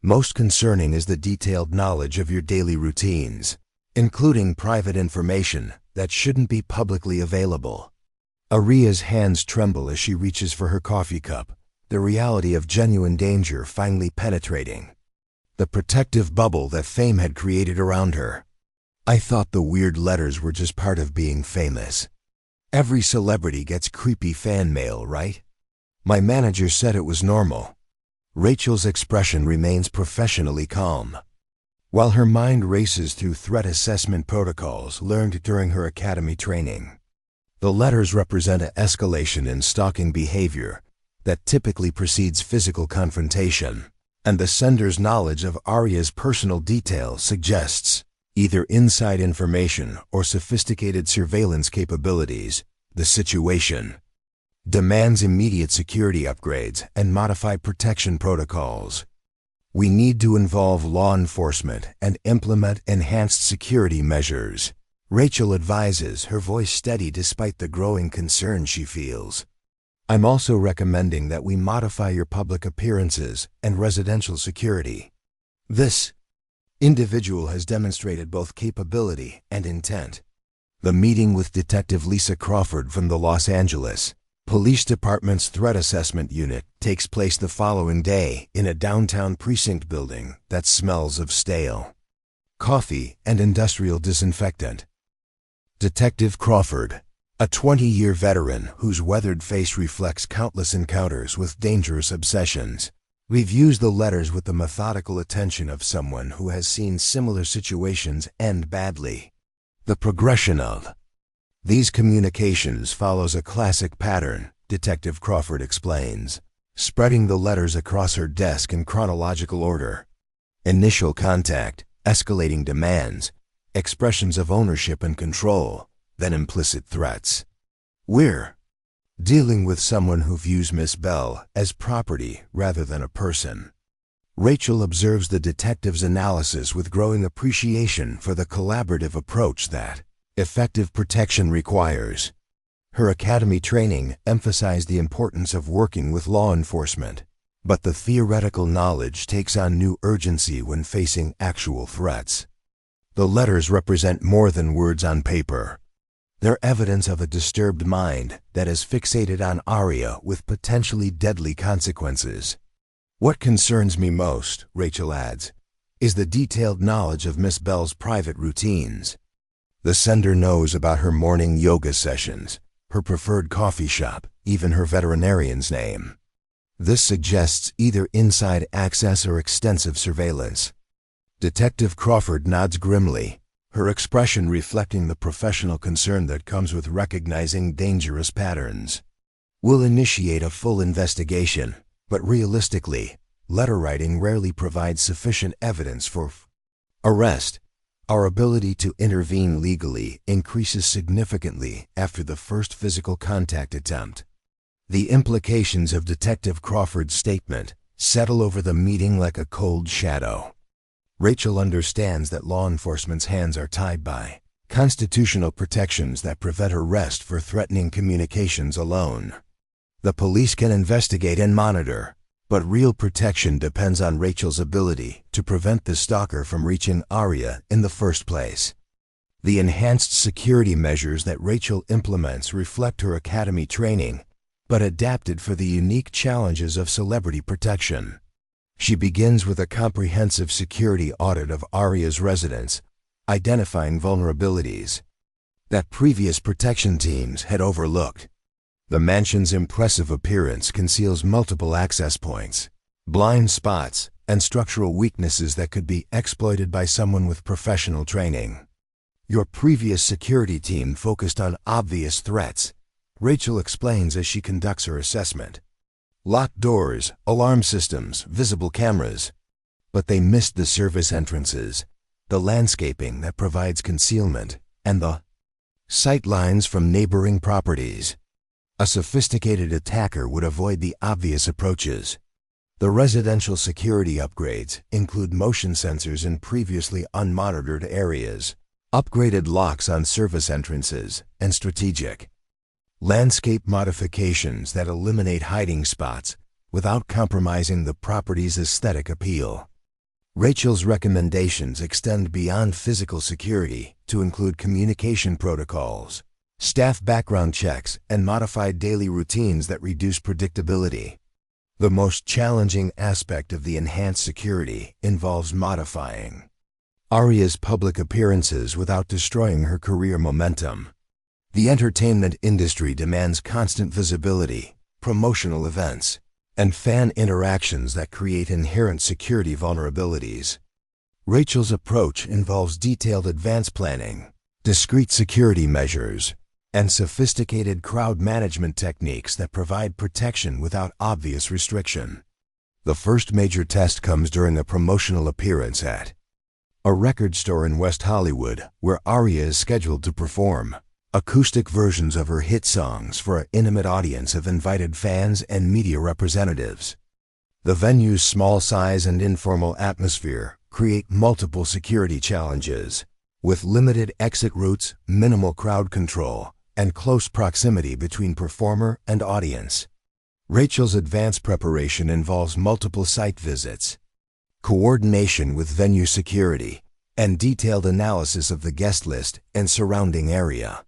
Most concerning is the detailed knowledge of your daily routines, including private information that shouldn't be publicly available. Aria's hands tremble as she reaches for her coffee cup, the reality of genuine danger finally penetrating the protective bubble that fame had created around her. I thought the weird letters were just part of being famous. Every celebrity gets creepy fan mail, right? My manager said it was normal. Rachel's expression remains professionally calm, while her mind races through threat assessment protocols learned during her academy training. The letters represent an escalation in stalking behavior that typically precedes physical confrontation, and the sender's knowledge of Aria's personal details suggests either inside information or sophisticated surveillance capabilities. The situation demands immediate security upgrades and modify protection protocols. We need to involve law enforcement and implement enhanced security measures, Rachel advises, her voice steady despite the growing concern she feels. I'm also recommending that we modify your public appearances and residential security. This individual has demonstrated both capability and intent. The meeting with Detective Lisa Crawford from the Los Angeles Police Department's Threat Assessment Unit takes place the following day in a downtown precinct building that smells of stale coffee and industrial disinfectant. Detective Crawford, a 20-year veteran whose weathered face reflects countless encounters with dangerous obsessions, reviews the letters with the methodical attention of someone who has seen similar situations end badly. The progression of these communications follows a classic pattern, Detective Crawford explains, spreading the letters across her desk in chronological order. Initial contact, escalating demands, expressions of ownership and control, then implicit threats. We're dealing with someone who views Miss Belle as property rather than a person. Rachel observes the detective's analysis with growing appreciation for the collaborative approach that effective protection requires. Her academy training emphasized the importance of working with law enforcement, but the theoretical knowledge takes on new urgency when facing actual threats. The letters represent more than words on paper. They're evidence of a disturbed mind that is fixated on Aria with potentially deadly consequences. What concerns me most, Rachel adds, is the detailed knowledge of Miss Belle's private routines. The sender knows about her morning yoga sessions, her preferred coffee shop, even her veterinarian's name. This suggests either inside access or extensive surveillance. Detective Crawford nods grimly, her expression reflecting the professional concern that comes with recognizing dangerous patterns. We'll initiate a full investigation, but realistically, letter writing rarely provides sufficient evidence for arrest. Our ability to intervene legally increases significantly after the first physical contact attempt. The implications of Detective Crawford's statement settle over the meeting like a cold shadow. Rachel understands that law enforcement's hands are tied by constitutional protections that prevent arrest for threatening communications alone. The police can investigate and monitor, but real protection depends on Rachel's ability to prevent the stalker from reaching Aria in the first place. The enhanced security measures that Rachel implements reflect her academy training, but adapted for the unique challenges of celebrity protection. She begins with a comprehensive security audit of Aria's residence, identifying vulnerabilities that previous protection teams had overlooked. The mansion's impressive appearance conceals multiple access points, blind spots, and structural weaknesses that could be exploited by someone with professional training. Your previous security team focused on obvious threats, Rachel explains as she conducts her assessment. Locked doors, alarm systems, visible cameras. But they missed the service entrances, the landscaping that provides concealment, and the sight lines from neighboring properties. A sophisticated attacker would avoid the obvious approaches. The residential security upgrades include motion sensors in previously unmonitored areas, upgraded locks on service entrances, and strategic landscape modifications that eliminate hiding spots without compromising the property's aesthetic appeal. Rachel's recommendations extend beyond physical security to include communication protocols, staff background checks, and modified daily routines that reduce predictability. The most challenging aspect of the enhanced security involves modifying Aria's public appearances without destroying her career momentum. The entertainment industry demands constant visibility, promotional events, and fan interactions that create inherent security vulnerabilities. Rachel's approach involves detailed advance planning, discrete security measures, and sophisticated crowd management techniques that provide protection without obvious restriction. The first major test comes during a promotional appearance at a record store in West Hollywood, where Aria is scheduled to perform acoustic versions of her hit songs for an intimate audience of invited fans and media representatives. The venue's small size and informal atmosphere create multiple security challenges, with limited exit routes, minimal crowd control, and close proximity between performer and audience. Rachel's advanced preparation involves multiple site visits, coordination with venue security, and detailed analysis of the guest list and surrounding area.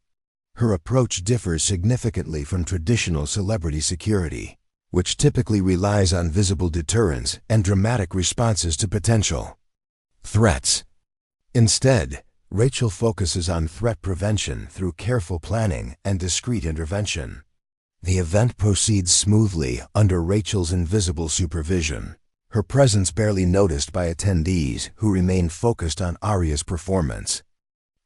Her approach differs significantly from traditional celebrity security, which typically relies on visible deterrence and dramatic responses to potential threats. Instead, Rachel focuses on threat prevention through careful planning and discreet intervention. The event proceeds smoothly under Rachel's invisible supervision, her presence barely noticed by attendees who remain focused on Aria's performance.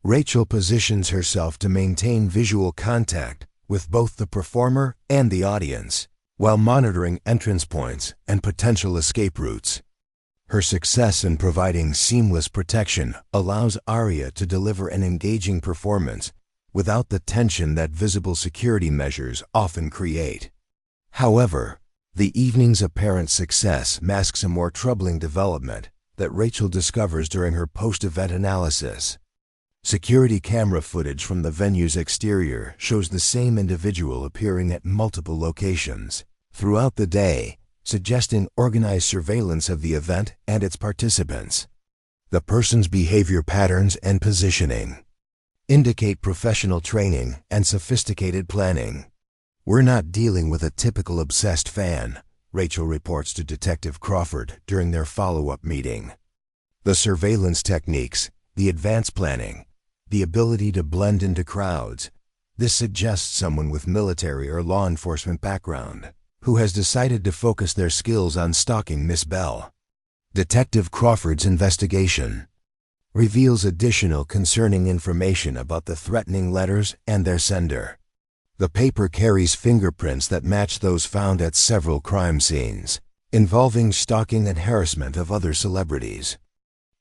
Rachel positions herself to maintain visual contact with both the performer and the audience, while monitoring entrance points and potential escape routes. Her success in providing seamless protection allows Aria to deliver an engaging performance without the tension that visible security measures often create. However, the evening's apparent success masks a more troubling development that Rachel discovers during her post-event analysis. Security camera footage from the venue's exterior shows the same individual appearing at multiple locations throughout the day, suggesting organized surveillance of the event and its participants. The person's behavior patterns and positioning indicate professional training and sophisticated planning. "We're not dealing with a typical obsessed fan," Rachel reports to Detective Crawford during their follow-up meeting. The surveillance techniques, the advanced planning, the ability to blend into crowds, this suggests someone with military or law enforcement background who has decided to focus their skills on stalking Miss Belle. Detective Crawford's investigation reveals additional concerning information about the threatening letters and their sender. The paper carries fingerprints that match those found at several crime scenes, involving stalking and harassment of other celebrities.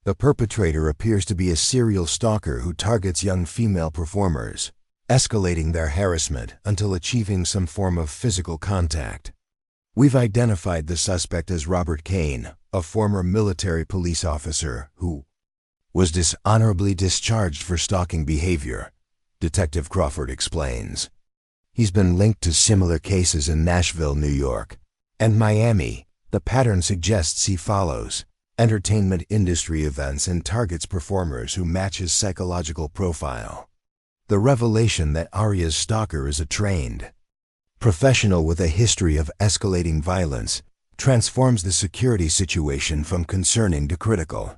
The perpetrator appears to be a serial stalker who targets young female performers, escalating their harassment until achieving some form of physical contact. "We've identified the suspect as Robert Kane, a former military police officer who was dishonorably discharged for stalking behavior," Detective Crawford explains. "He's been linked to similar cases in Nashville, New York, and Miami. The pattern suggests he follows entertainment industry events and targets performers who match his psychological profile." The revelation that Aria's stalker is a trained professional with a history of escalating violence transforms the security situation from concerning to critical.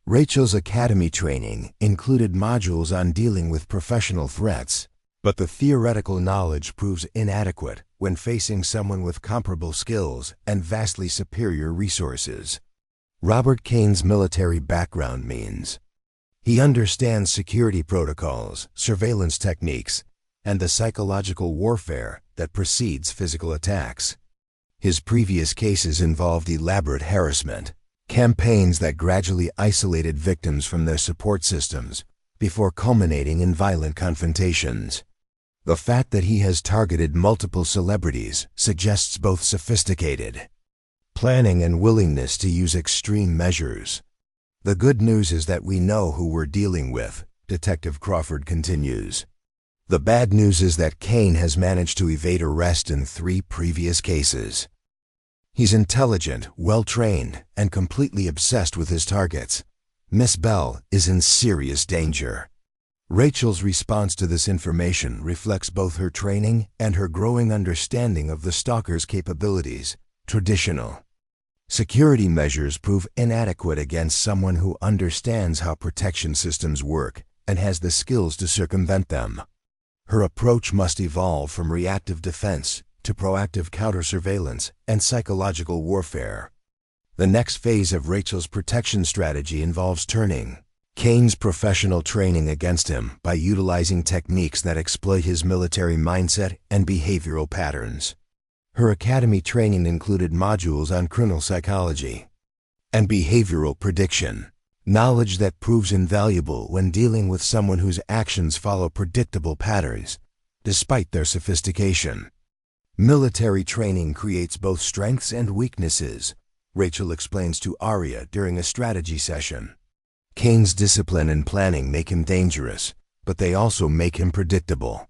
Rachel's academy training included modules on dealing with professional threats, but the theoretical knowledge proves inadequate when facing someone with comparable skills and vastly superior resources. Robert Kane's military background means he understands security protocols, surveillance techniques, and the psychological warfare that precedes physical attacks. His previous cases involved elaborate harassment, campaigns that gradually isolated victims from their support systems before culminating in violent confrontations. The fact that he has targeted multiple celebrities suggests both sophisticated planning and willingness to use extreme measures. "The good news is that we know who we're dealing with," Detective Crawford continues. "The bad news is that Kane has managed to evade arrest in 3 previous cases. He's intelligent, well-trained, and completely obsessed with his targets. Miss Belle is in serious danger." Rachel's response to this information reflects both her training and her growing understanding of the stalker's capabilities. Traditional security measures prove inadequate against someone who understands how protection systems work and has the skills to circumvent them. Her approach must evolve from reactive defense to proactive counter-surveillance and psychological warfare. The next phase of Rachel's protection strategy involves turning Kane's professional training against him by utilizing techniques that exploit his military mindset and behavioral patterns. Her academy training included modules on criminal psychology and behavioral prediction, knowledge that proves invaluable when dealing with someone whose actions follow predictable patterns, despite their sophistication. "Military training creates both strengths and weaknesses," Rachel explains to Aria during a strategy session. "Kane's discipline and planning make him dangerous, but they also make him predictable.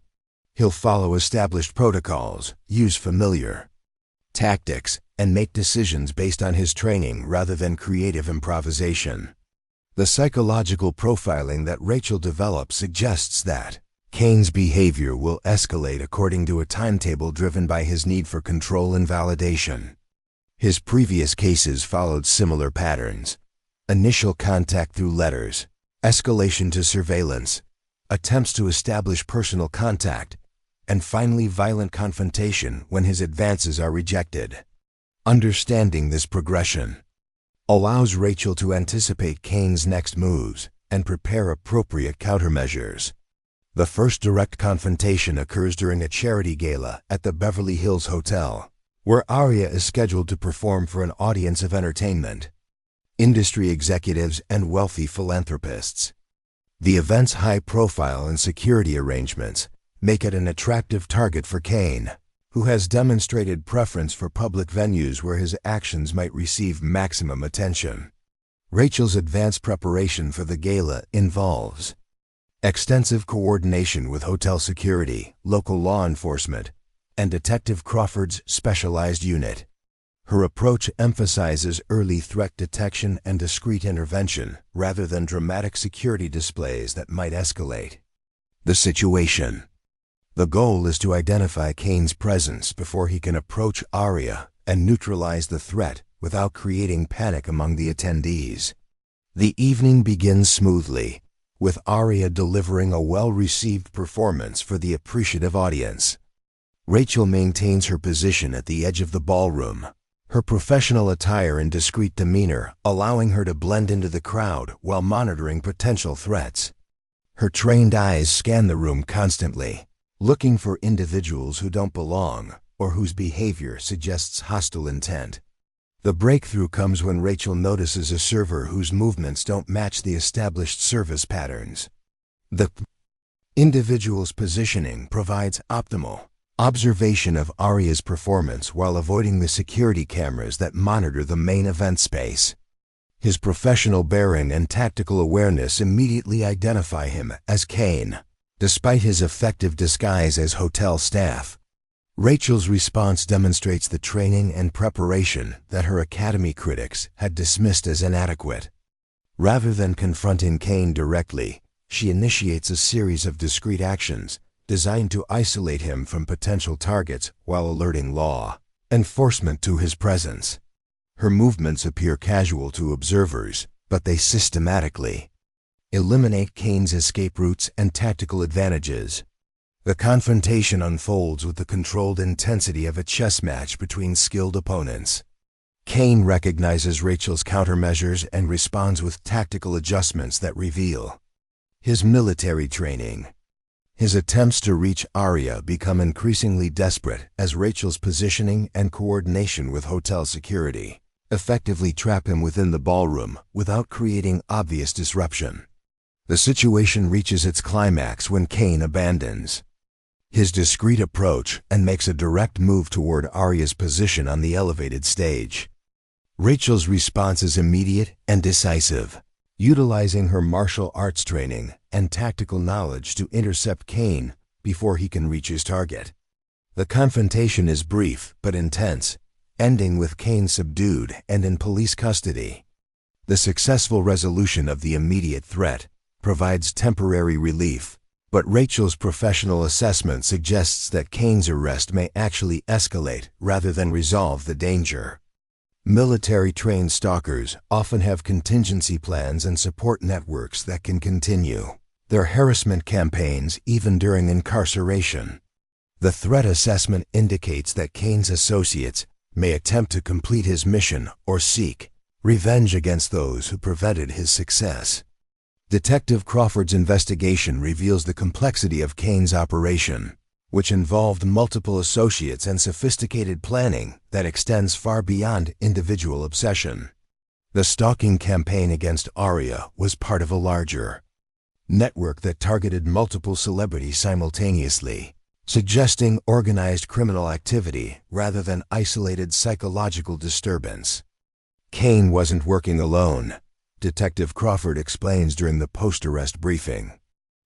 He'll follow established protocols, use familiar tactics, and make decisions based on his training rather than creative improvisation." The psychological profiling that Rachel develops suggests that Kane's behavior will escalate according to a timetable driven by his need for control and validation. His previous cases followed similar patterns: initial contact through letters, escalation to surveillance, attempts to establish personal contact, and finally violent confrontation when his advances are rejected. Understanding this progression allows Rachel to anticipate Kane's next moves and prepare appropriate countermeasures. The first direct confrontation occurs during a charity gala at the Beverly Hills Hotel, where Aria is scheduled to perform for an audience of entertainment, industry executives, and wealthy philanthropists. The event's high profile and security arrangements make it an attractive target for Kane, who has demonstrated preference for public venues where his actions might receive maximum attention. Rachel's advanced preparation for the gala involves extensive coordination with hotel security, local law enforcement, and Detective Crawford's specialized unit. Her approach emphasizes early threat detection and discreet intervention rather than dramatic security displays that might escalate the situation. The goal is to identify Kane's presence before he can approach Aria and neutralize the threat without creating panic among the attendees. The evening begins smoothly, with Aria delivering a well-received performance for the appreciative audience. Rachel maintains her position at the edge of the ballroom, her professional attire and discreet demeanor allowing her to blend into the crowd while monitoring potential threats. Her trained eyes scan the room constantly, looking for individuals who don't belong or whose behavior suggests hostile intent. The breakthrough comes when Rachel notices a server whose movements don't match the established service patterns. The individual's positioning provides optimal observation of Aria's performance while avoiding the security cameras that monitor the main event space. His professional bearing and tactical awareness immediately identify him as Kane, despite his effective disguise as hotel staff. Rachel's response demonstrates the training and preparation that her academy critics had dismissed as inadequate. Rather than confronting Kane directly, she initiates a series of discreet actions designed to isolate him from potential targets while alerting law enforcement to his presence. Her movements appear casual to observers, but they systematically eliminate Kane's escape routes and tactical advantages. The confrontation unfolds with the controlled intensity of a chess match between skilled opponents. Kane recognizes Rachel's countermeasures and responds with tactical adjustments that reveal his military training. His attempts to reach Aria become increasingly desperate as Rachel's positioning and coordination with hotel security effectively trap him within the ballroom without creating obvious disruption. The situation reaches its climax when Kane abandons his discreet approach and makes a direct move toward Aria's position on the elevated stage. Rachel's response is immediate and decisive, utilizing her martial arts training and tactical knowledge to intercept Kane before he can reach his target. The confrontation is brief but intense, ending with Kane subdued and in police custody. The successful resolution of the immediate threat provides temporary relief, but Rachel's professional assessment suggests that Kane's arrest may actually escalate rather than resolve the danger. Military-trained stalkers often have contingency plans and support networks that can continue their harassment campaigns even during incarceration. The threat assessment indicates that Kane's associates may attempt to complete his mission or seek revenge against those who prevented his success. Detective Crawford's investigation reveals the complexity of Kane's operation, which involved multiple associates and sophisticated planning that extends far beyond individual obsession. The stalking campaign against Aria was part of a larger network that targeted multiple celebrities simultaneously, suggesting organized criminal activity rather than isolated psychological disturbance. Kane wasn't working alone, Detective Crawford explains during the post-arrest briefing.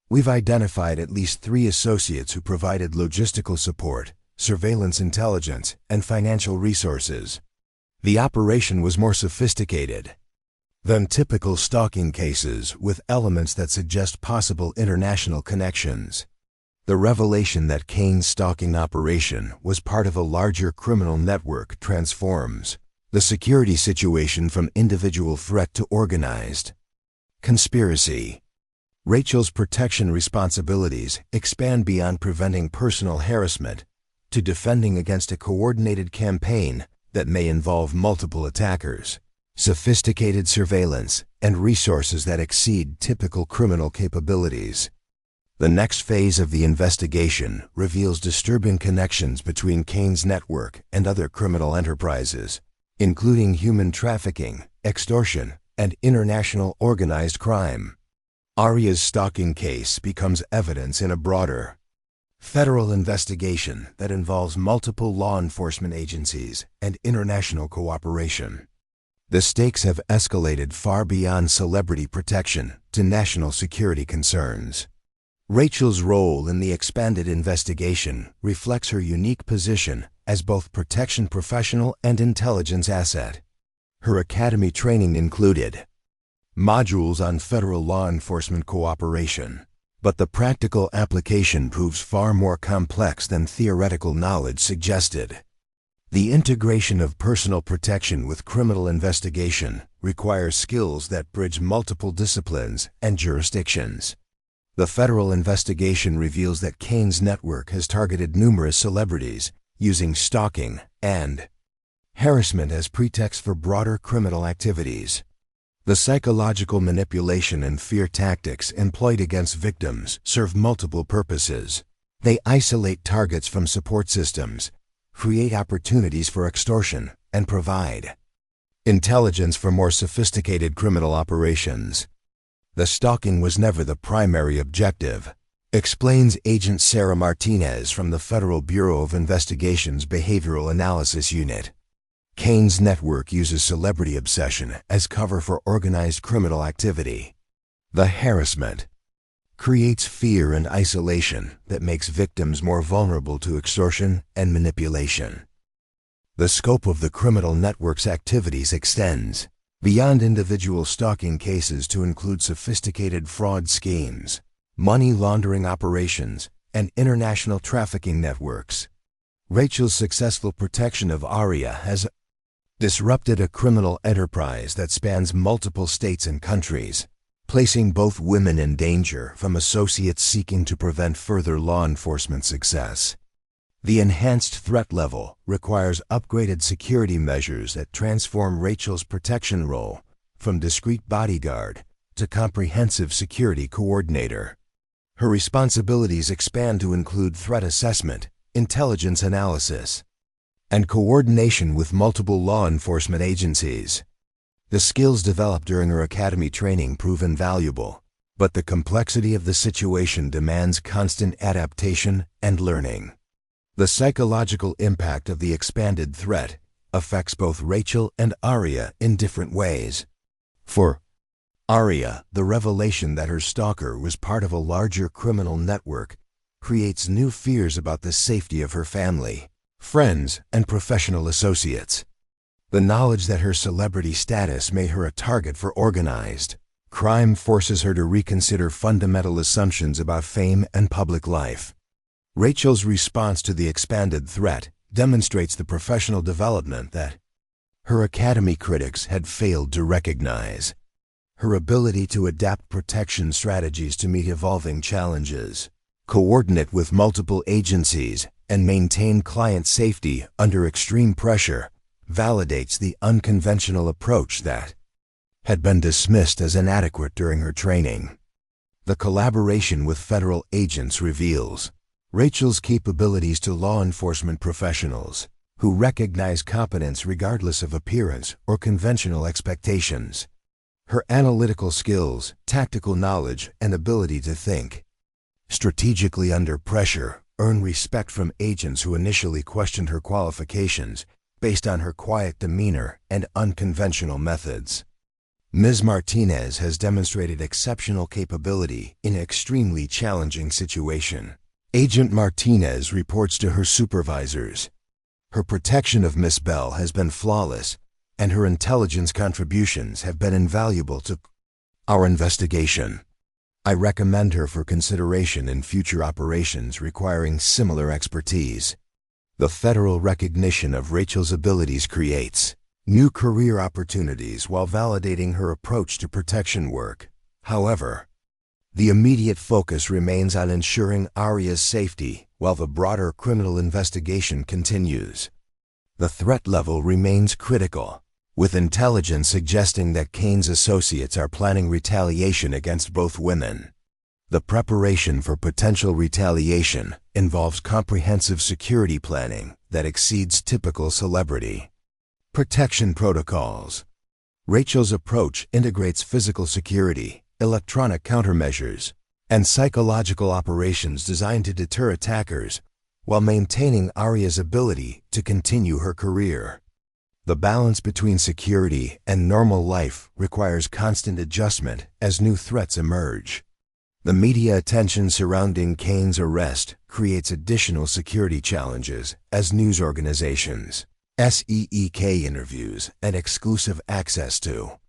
We've identified at least 3 associates who provided logistical support, surveillance intelligence, and financial resources. The operation was more sophisticated than typical stalking cases, with elements that suggest possible international connections. The revelation that Kane's stalking operation was part of a larger criminal network transforms the security situation from individual threat to organized conspiracy. Rachel's protection responsibilities expand beyond preventing personal harassment to defending against a coordinated campaign that may involve multiple attackers, sophisticated surveillance, and resources that exceed typical criminal capabilities. The next phase of the investigation reveals disturbing connections between Kane's network and other criminal enterprises, including human trafficking, extortion, and international organized crime. Aria's stalking case becomes evidence in a broader federal investigation that involves multiple law enforcement agencies and international cooperation. The stakes have escalated far beyond celebrity protection to national security concerns. Rachel's role in the expanded investigation reflects her unique position as both protection professional and intelligence asset. Her academy training included modules on federal law enforcement cooperation, but the practical application proves far more complex than theoretical knowledge suggested. The integration of personal protection with criminal investigation requires skills that bridge multiple disciplines and jurisdictions. The federal investigation reveals that Cain's network has targeted numerous celebrities, using stalking and harassment as pretext for broader criminal activities. The psychological manipulation and fear tactics employed against victims serve multiple purposes. They isolate targets from support systems, create opportunities for extortion, and provide intelligence for more sophisticated criminal operations. The stalking was never the primary objective, explains Agent Sarah Martinez from the Federal Bureau of Investigation's Behavioral Analysis Unit. Cain's network uses celebrity obsession as cover for organized criminal activity. The harassment creates fear and isolation that makes victims more vulnerable to extortion and manipulation. The scope of the criminal network's activities extends beyond individual stalking cases to include sophisticated fraud schemes, money laundering operations, and international trafficking networks. Rachel's successful protection of Aria has disrupted a criminal enterprise that spans multiple states and countries, placing both women in danger from associates seeking to prevent further law enforcement success. The enhanced threat level requires upgraded security measures that transform Rachel's protection role from discreet bodyguard to comprehensive security coordinator. Her responsibilities expand to include threat assessment, intelligence analysis, and coordination with multiple law enforcement agencies. The skills developed during her academy training prove invaluable, but the complexity of the situation demands constant adaptation and learning. The psychological impact of the expanded threat affects both Rachel and Aria in different ways. For Aria, the revelation that her stalker was part of a larger criminal network creates new fears about the safety of her family, friends, and professional associates. The knowledge that her celebrity status made her a target for organized crime forces her to reconsider fundamental assumptions about fame and public life. Rachel's response to the expanded threat demonstrates the professional development that her academy critics had failed to recognize. Her ability to adapt protection strategies to meet evolving challenges, coordinate with multiple agencies, and maintain client safety under extreme pressure validates the unconventional approach that had been dismissed as inadequate during her training. The collaboration with federal agents reveals Rachel's capabilities to law enforcement professionals who recognize competence regardless of appearance or conventional expectations. Her analytical skills, tactical knowledge, and ability to think strategically under pressure earn respect from agents who initially questioned her qualifications based on her quiet demeanor and unconventional methods. Ms. Martinez has demonstrated exceptional capability in an extremely challenging situation. Agent Martinez reports to her supervisors. Her protection of Miss Belle has been flawless, and her intelligence contributions have been invaluable to our investigation. I recommend her for consideration in future operations requiring similar expertise. The federal recognition of Rachel's abilities creates new career opportunities while validating her approach to protection work. However, the immediate focus remains on ensuring Aria's safety while the broader criminal investigation continues. The threat level remains critical, with intelligence suggesting that Cain's associates are planning retaliation against both women. The preparation for potential retaliation involves comprehensive security planning that exceeds typical celebrity protection protocols. Rachel's approach integrates physical security, electronic countermeasures, and psychological operations designed to deter attackers while maintaining Aria's ability to continue her career. The balance between security and normal life requires constant adjustment as new threats emerge. The media attention surrounding Cain's arrest creates additional security challenges as news organizations, SEK interviews, and exclusive access to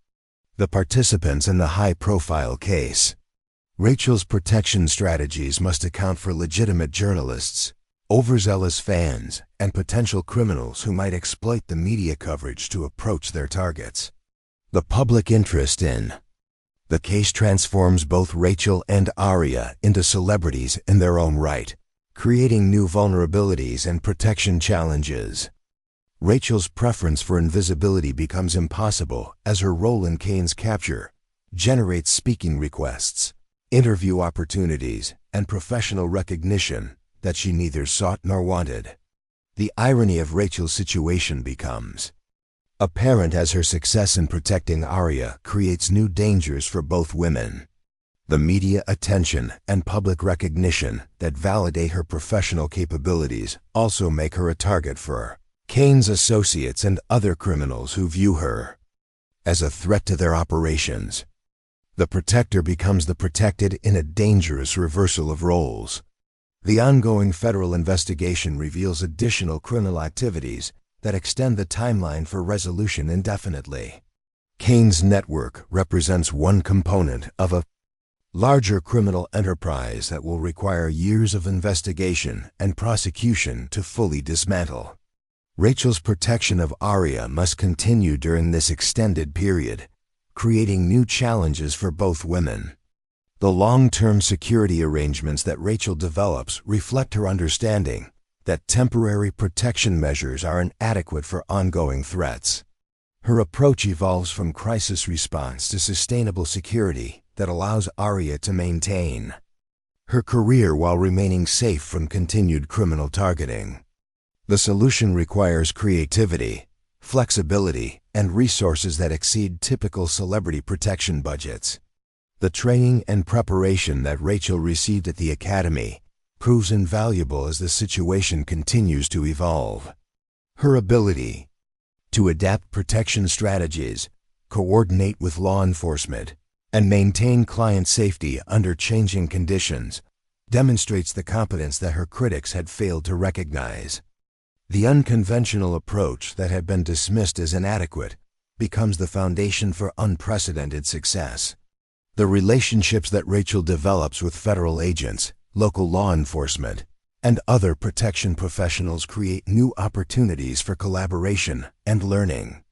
the participants in the high-profile case. Rachel's protection strategies must account for legitimate journalists, overzealous fans, and potential criminals who might exploit the media coverage to approach their targets. The public interest in the case transforms both Rachel and Aria into celebrities in their own right, creating new vulnerabilities and protection challenges. Rachel's preference for invisibility becomes impossible as her role in Cain's capture generates speaking requests, interview opportunities, and professional recognition that she neither sought nor wanted. The irony of Rachel's situation becomes apparent as her success in protecting Aria creates new dangers for both women. The media attention and public recognition that validate her professional capabilities also make her a target for Cain's associates and other criminals who view her as a threat to their operations. The protector becomes the protected in a dangerous reversal of roles. The ongoing federal investigation reveals additional criminal activities that extend the timeline for resolution indefinitely. Cain's network represents one component of a larger criminal enterprise that will require years of investigation and prosecution to fully dismantle. Rachel's protection of Aria must continue during this extended period, creating new challenges for both women. The long-term security arrangements that Rachel develops reflect her understanding that temporary protection measures are inadequate for ongoing threats. Her approach evolves from crisis response to sustainable security that allows Aria to maintain her career while remaining safe from continued criminal targeting. The solution requires creativity, flexibility, and resources that exceed typical celebrity protection budgets. The training and preparation that Rachel received at the academy proves invaluable as the situation continues to evolve. Her ability to adapt protection strategies, coordinate with law enforcement, and maintain client safety under changing conditions demonstrates the competence that her critics had failed to recognize. The unconventional approach that had been dismissed as inadequate becomes the foundation for unprecedented success. The relationships that Rachel develops with federal agents, local law enforcement, and other protection professionals create new opportunities for collaboration and learning.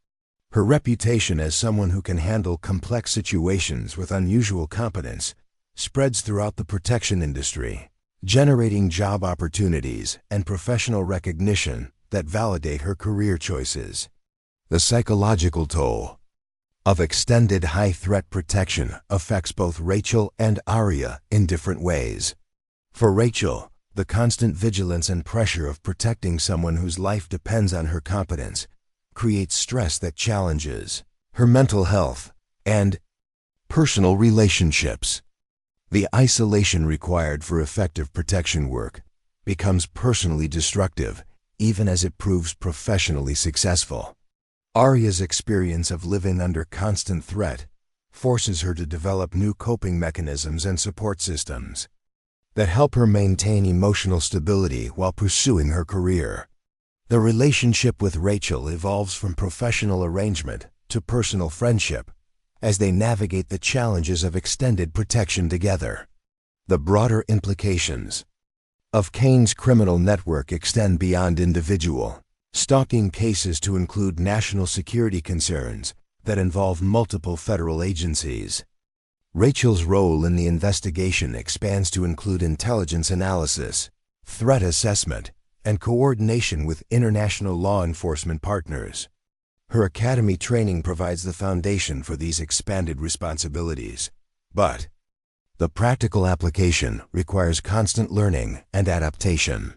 Her reputation as someone who can handle complex situations with unusual competence spreads throughout the protection industry, generating job opportunities and professional recognition that validate her career choices. The psychological toll of extended high-threat protection affects both Rachel and Aria in different ways. For Rachel, the constant vigilance and pressure of protecting someone whose life depends on her competence creates stress that challenges her mental health and personal relationships. The isolation required for effective protection work becomes personally destructive, even as it proves professionally successful. Aria's experience of living under constant threat forces her to develop new coping mechanisms and support systems that help her maintain emotional stability while pursuing her career. The relationship with Rachel evolves from professional arrangement to personal friendship as they navigate the challenges of extended protection together. The broader implications of Cain's criminal network extend beyond individual stalking cases to include national security concerns that involve multiple federal agencies. Rachel's role in the investigation expands to include intelligence analysis, threat assessment, and coordination with international law enforcement partners. Her academy training provides the foundation for these expanded responsibilities, but the practical application requires constant learning and adaptation.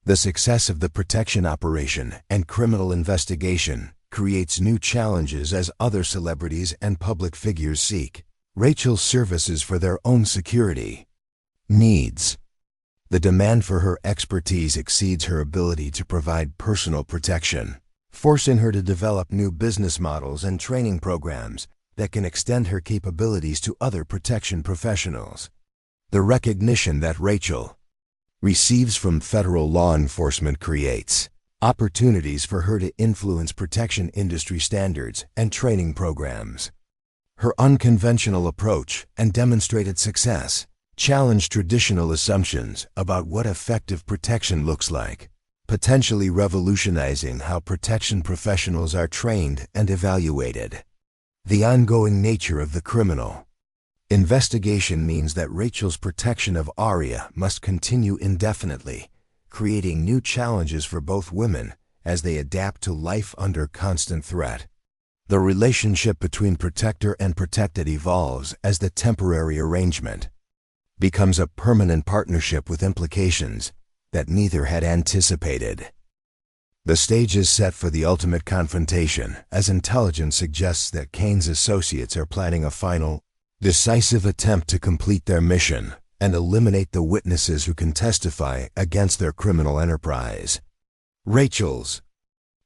The success of the protection operation and criminal investigation creates new challenges as other celebrities and public figures seek Rachel's services for their own security needs. The demand for her expertise exceeds her ability to provide personal protection, forcing her to develop new business models and training programs that can extend her capabilities to other protection professionals. The recognition that Rachel receives from federal law enforcement creates opportunities for her to influence protection industry standards and training programs. Her unconventional approach and demonstrated success challenge traditional assumptions about what effective protection looks like, potentially revolutionizing how protection professionals are trained and evaluated. The ongoing nature of the criminal investigation means that Rachel's protection of Aria must continue indefinitely, creating new challenges for both women as they adapt to life under constant threat. The relationship between protector and protected evolves as the temporary arrangement becomes a permanent partnership with implications that neither had anticipated. The stage is set for the ultimate confrontation, as intelligence suggests that Kane's associates are planning a final, decisive attempt to complete their mission and eliminate the witnesses who can testify against their criminal enterprise. Rachel's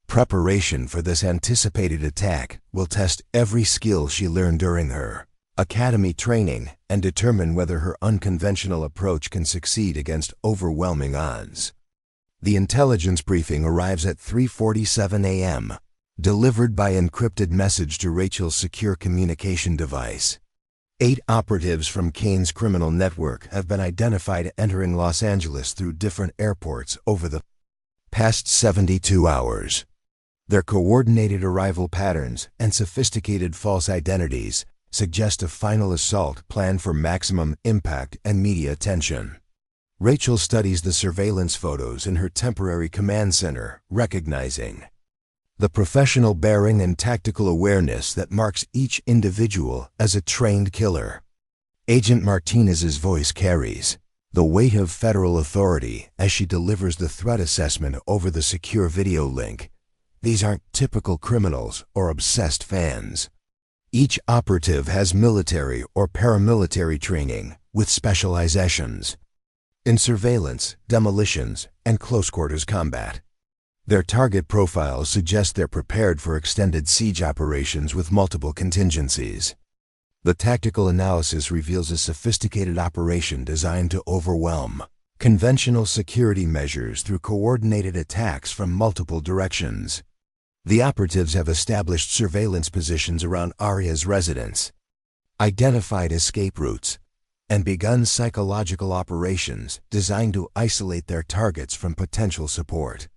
preparation for this anticipated attack will test every skill she learned during her academy training and determine whether her unconventional approach can succeed against overwhelming odds. The intelligence briefing arrives at 3:47 a.m., delivered by encrypted message to Rachel's secure communication device. 8 operatives from Kane's criminal network have been identified entering Los Angeles through different airports over the past 72 hours. Their coordinated arrival patterns and sophisticated false identities suggest a final assault planned for maximum impact and media attention. Rachel studies the surveillance photos in her temporary command center, recognizing the professional bearing and tactical awareness that marks each individual as a trained killer. Agent Martinez's voice carries the weight of federal authority as she delivers the threat assessment over the secure video link. These aren't typical criminals or obsessed fans. Each operative has military or paramilitary training with specializations in surveillance, demolitions, and close-quarters combat. Their target profiles suggest they're prepared for extended siege operations with multiple contingencies. The tactical analysis reveals a sophisticated operation designed to overwhelm conventional security measures through coordinated attacks from multiple directions. The operatives have established surveillance positions around Aria's residence, identified escape routes, and begun psychological operations designed to isolate their targets from potential support.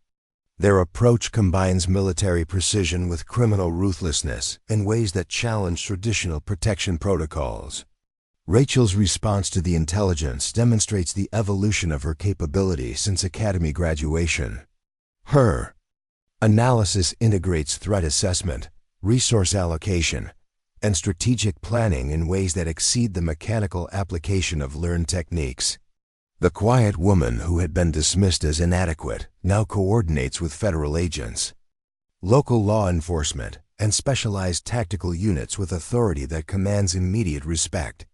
Their approach combines military precision with criminal ruthlessness in ways that challenge traditional protection protocols. Rachel's response to the intelligence demonstrates the evolution of her capability since academy graduation. Her analysis integrates threat assessment, resource allocation, and strategic planning in ways that exceed the mechanical application of learned techniques. The quiet woman who had been dismissed as inadequate now coordinates with federal agents, local law enforcement, and specialized tactical units with authority that commands immediate respect.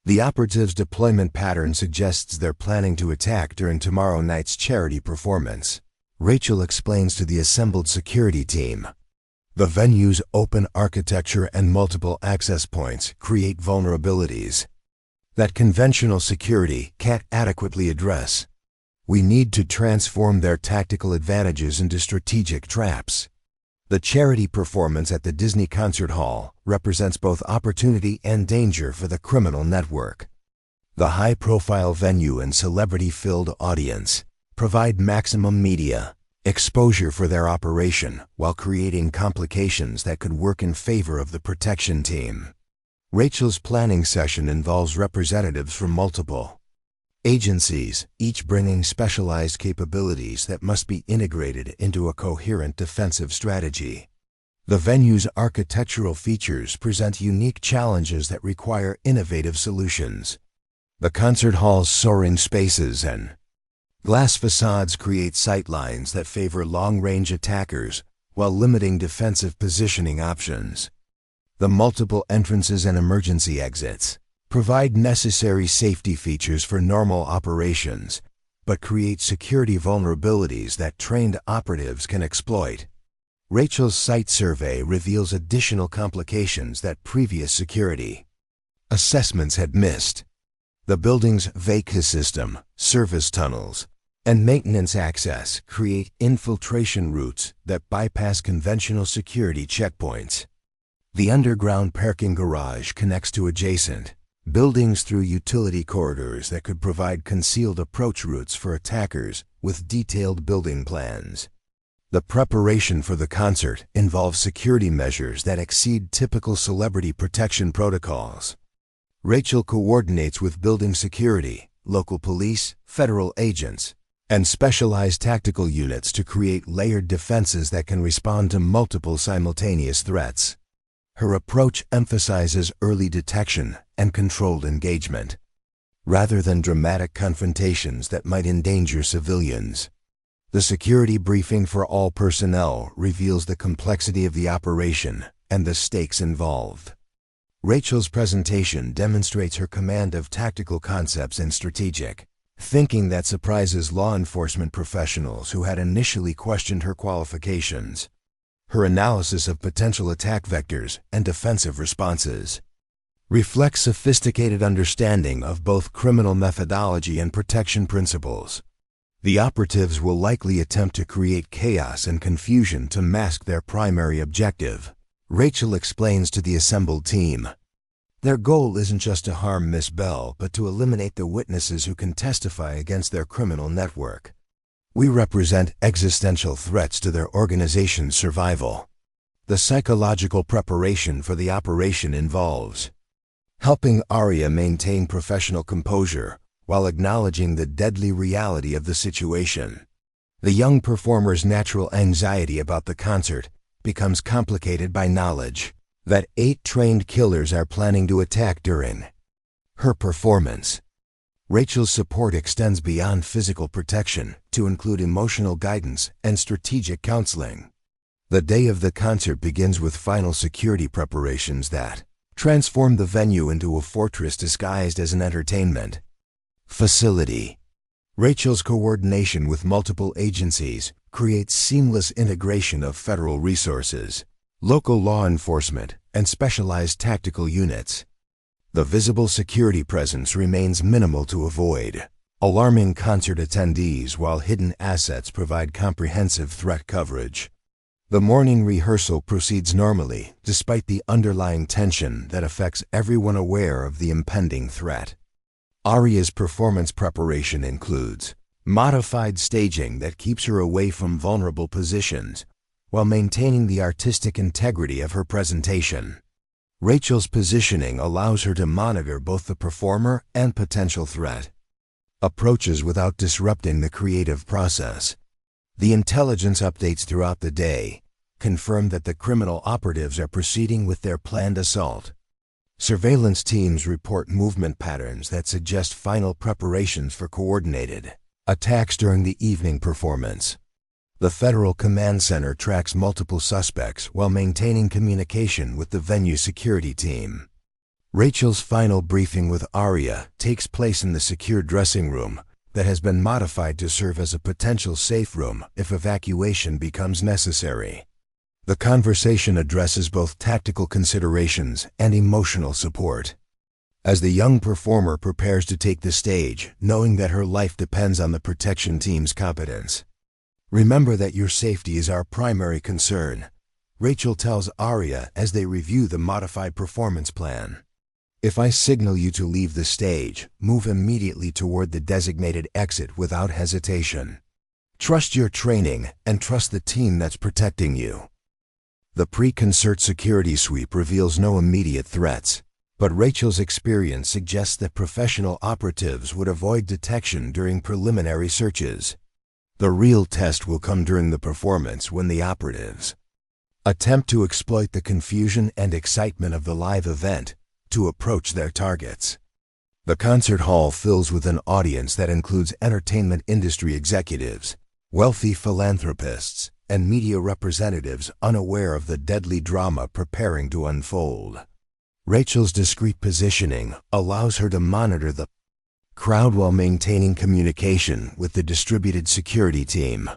The operatives' deployment pattern suggests they're planning to attack during tomorrow night's charity performance. Rachel explains to the assembled security team, the venue's open architecture and multiple access points create vulnerabilities that conventional security can't adequately address. We need to transform their tactical advantages into strategic traps. The charity performance at the Disney Concert Hall represents both opportunity and danger for the criminal network. The high-profile venue and celebrity-filled audience provide maximum media exposure for their operation while creating complications that could work in favor of the protection team. Rachel's planning session involves representatives from multiple agencies, each bringing specialized capabilities that must be integrated into a coherent defensive strategy. The venue's architectural features present unique challenges that require innovative solutions. The concert hall's soaring spaces and glass facades create sightlines that favor long-range attackers while limiting defensive positioning options. The multiple entrances and emergency exits provide necessary safety features for normal operations, but create security vulnerabilities that trained operatives can exploit. Rachel's site survey reveals additional complications that previous security assessments had missed. The building's VACA system, service tunnels, and maintenance access create infiltration routes that bypass conventional security checkpoints. The underground parking garage connects to adjacent buildings through utility corridors that could provide concealed approach routes for attackers with detailed building plans. The preparation for the concert involves security measures that exceed typical celebrity protection protocols. Rachel coordinates with building security, local police, federal agents, and specialized tactical units to create layered defenses that can respond to multiple simultaneous threats. Her approach emphasizes early detection and controlled engagement, rather than dramatic confrontations that might endanger civilians. The security briefing for all personnel reveals the complexity of the operation and the stakes involved. Rachel's presentation demonstrates her command of tactical concepts and strategic thinking that surprises law enforcement professionals who had initially questioned her qualifications. Her analysis of potential attack vectors and defensive responses reflects sophisticated understanding of both criminal methodology and protection principles. The operatives will likely attempt to create chaos and confusion to mask their primary objective, Rachel explains to the assembled team. Their goal isn't just to harm Miss Belle, but to eliminate the witnesses who can testify against their criminal network. We represent existential threats to their organization's survival. The psychological preparation for the operation involves helping Aria maintain professional composure while acknowledging the deadly reality of the situation. The young performer's natural anxiety about the concert becomes complicated by knowledge that 8 trained killers are planning to attack during her performance. Rachel's support extends beyond physical protection to include emotional guidance and strategic counseling. The day of the concert begins with final security preparations that transform the venue into a fortress disguised as an entertainment facility. Rachel's coordination with multiple agencies creates seamless integration of federal resources, local law enforcement, and specialized tactical units. The visible security presence remains minimal to avoid alarming concert attendees, while hidden assets provide comprehensive threat coverage. The morning rehearsal proceeds normally, despite the underlying tension that affects everyone aware of the impending threat. Aria's performance preparation includes modified staging that keeps her away from vulnerable positions, while maintaining the artistic integrity of her presentation. Rachel's positioning allows her to monitor both the performer and potential threat approaches without disrupting the creative process. The intelligence updates throughout the day confirm that the criminal operatives are proceeding with their planned assault. Surveillance teams report movement patterns that suggest final preparations for coordinated attacks during the evening performance. The Federal Command Center tracks multiple suspects while maintaining communication with the venue security team. Rachel's final briefing with Aria takes place in the secure dressing room that has been modified to serve as a potential safe room if evacuation becomes necessary. The conversation addresses both tactical considerations and emotional support. As the young performer prepares to take the stage, knowing that her life depends on the protection team's competence. "Remember that your safety is our primary concern," Rachel tells Aria as they review the modified performance plan. "If I signal you to leave the stage, move immediately toward the designated exit without hesitation. Trust your training and trust the team that's protecting you." The pre-concert security sweep reveals no immediate threats, but Rachel's experience suggests that professional operatives would avoid detection during preliminary searches. The real test will come during the performance, when the operatives attempt to exploit the confusion and excitement of the live event to approach their targets. The concert hall fills with an audience that includes entertainment industry executives, wealthy philanthropists, and media representatives unaware of the deadly drama preparing to unfold. Rachel's discreet positioning allows her to monitor the crowd while maintaining communication with the distributed security team.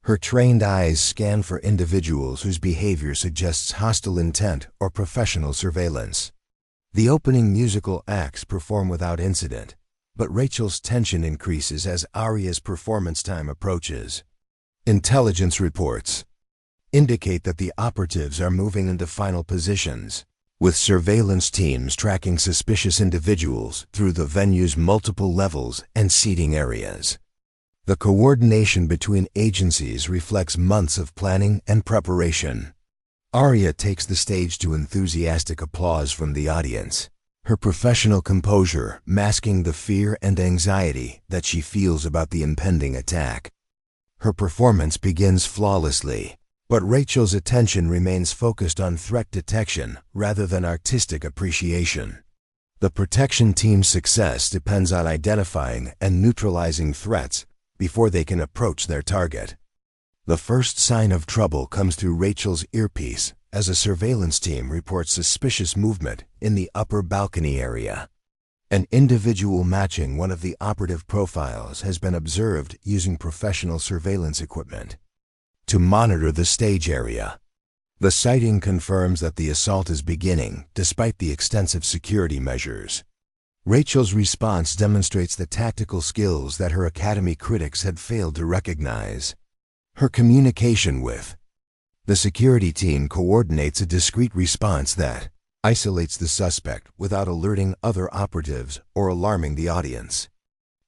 Her trained eyes scan for individuals whose behavior suggests hostile intent or professional surveillance. The opening musical acts perform without incident, but Rachel's tension increases as Aria's performance time approaches. Intelligence reports indicate that the operatives are moving into final positions, with surveillance teams tracking suspicious individuals through the venue's multiple levels and seating areas. The coordination between agencies reflects months of planning and preparation. Aria takes the stage to enthusiastic applause from the audience, her professional composure masking the fear and anxiety that she feels about the impending attack. Her performance begins flawlessly, but Rachel's attention remains focused on threat detection rather than artistic appreciation. The protection team's success depends on identifying and neutralizing threats before they can approach their target. The first sign of trouble comes through Rachel's earpiece as a surveillance team reports suspicious movement in the upper balcony area. An individual matching one of the operative profiles has been observed using professional surveillance equipment to monitor the stage area. The sighting confirms that the assault is beginning despite the extensive security measures. Rachel's response demonstrates the tactical skills that her Academy critics had failed to recognize. Her communication with the security team coordinates a discreet response that isolates the suspect without alerting other operatives or alarming the audience.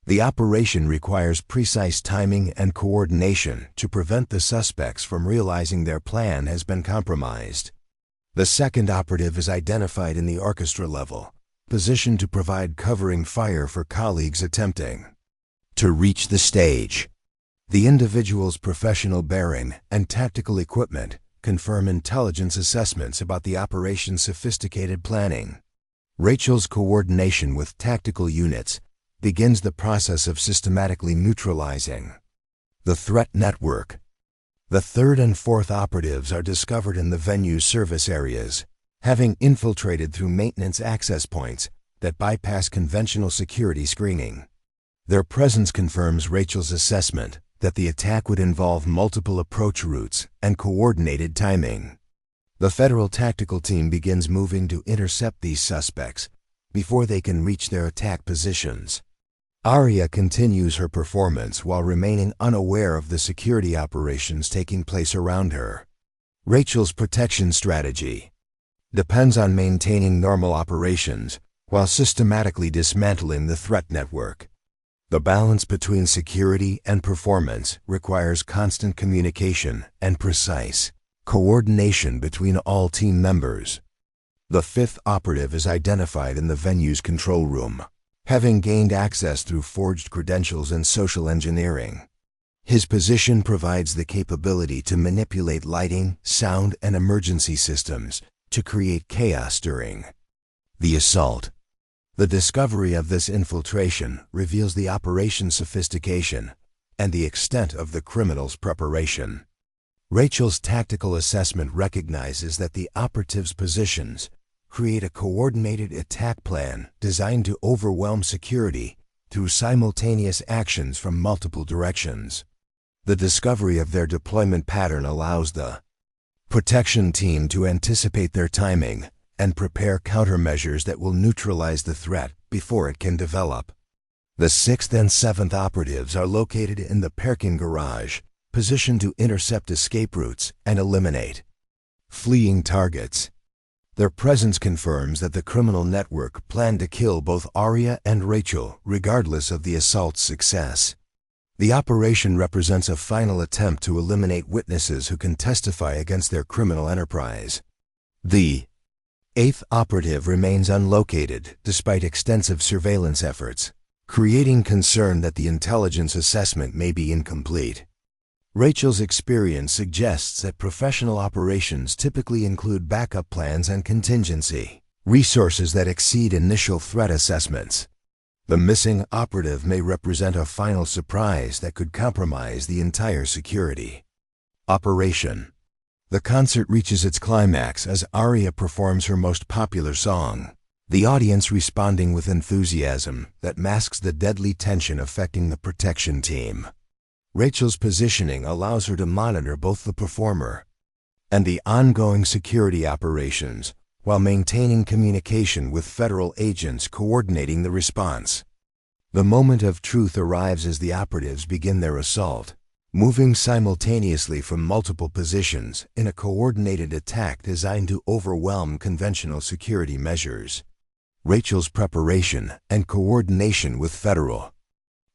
The operation requires precise timing and coordination to prevent the suspects from realizing their plan has been compromised. The second operative is identified in the orchestra level, positioned to provide covering fire for colleagues attempting to reach the stage. The individual's professional bearing and tactical equipment confirm intelligence assessments about the operation's sophisticated planning. Rachel's coordination with tactical units begins the process of systematically neutralizing the threat network. The third and fourth operatives are discovered in the venue's service areas, having infiltrated through maintenance access points that bypass conventional security screening. Their presence confirms Rachel's assessment that the attack would involve multiple approach routes and coordinated timing. The federal tactical team begins moving to intercept these suspects before they can reach their attack positions. Aria continues her performance while remaining unaware of the security operations taking place around her. Rachel's protection strategy depends on maintaining normal operations while systematically dismantling the threat network. The balance between security and performance requires constant communication and precise coordination between all team members. The fifth operative is identified in the venue's control room, having gained access through forged credentials and social engineering. His position provides the capability to manipulate lighting, sound, and emergency systems to create chaos during the assault. The discovery of this infiltration reveals the operation's sophistication and the extent of the criminal's preparation. Rachel's tactical assessment recognizes that the operatives' positions create a coordinated attack plan designed to overwhelm security through simultaneous actions from multiple directions. The discovery of their deployment pattern allows the protection team to anticipate their timing and prepare countermeasures that will neutralize the threat before it can develop. The sixth and seventh operatives are located in the parking garage, positioned to intercept escape routes and eliminate fleeing targets. Their presence confirms that the criminal network planned to kill both Aria and Rachel regardless of the assault's success. The operation represents a final attempt to eliminate witnesses who can testify against their criminal enterprise. The eighth operative remains unlocated despite extensive surveillance efforts, creating concern that the intelligence assessment may be incomplete. Rachel's experience suggests that professional operations typically include backup plans and contingency resources that exceed initial threat assessments. The missing operative may represent a final surprise that could compromise the entire security operation. The concert reaches its climax as Aria performs her most popular song, the audience responding with enthusiasm that masks the deadly tension affecting the protection team. Rachel's positioning allows her to monitor both the performer and the ongoing security operations while maintaining communication with federal agents coordinating the response. The moment of truth arrives as the operatives begin their assault, moving simultaneously from multiple positions in a coordinated attack designed to overwhelm conventional security measures. Rachel's preparation and coordination with federal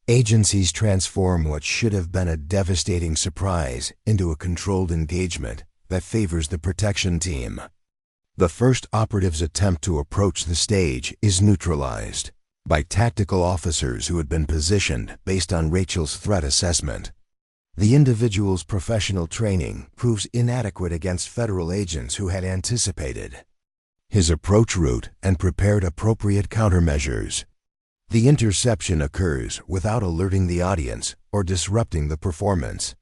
agencies transform what should have been a devastating surprise into a controlled engagement that favors the protection team. The first operative's attempt to approach the stage is neutralized by tactical officers who had been positioned based on Rachel's threat assessment. The individual's professional training proves inadequate against federal agents who had anticipated his approach route and prepared appropriate countermeasures. The interception occurs without alerting the audience or disrupting the performance.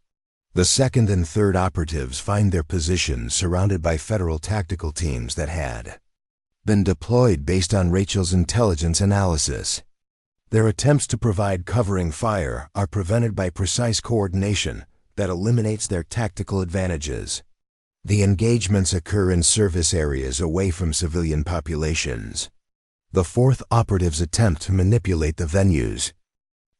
The second and third operatives find their positions surrounded by federal tactical teams that had been deployed based on Rachel's intelligence analysis. Their attempts to provide covering fire are prevented by precise coordination that eliminates their tactical advantages. The engagements occur in service areas away from civilian populations. The fourth operative's attempt to manipulate the venue's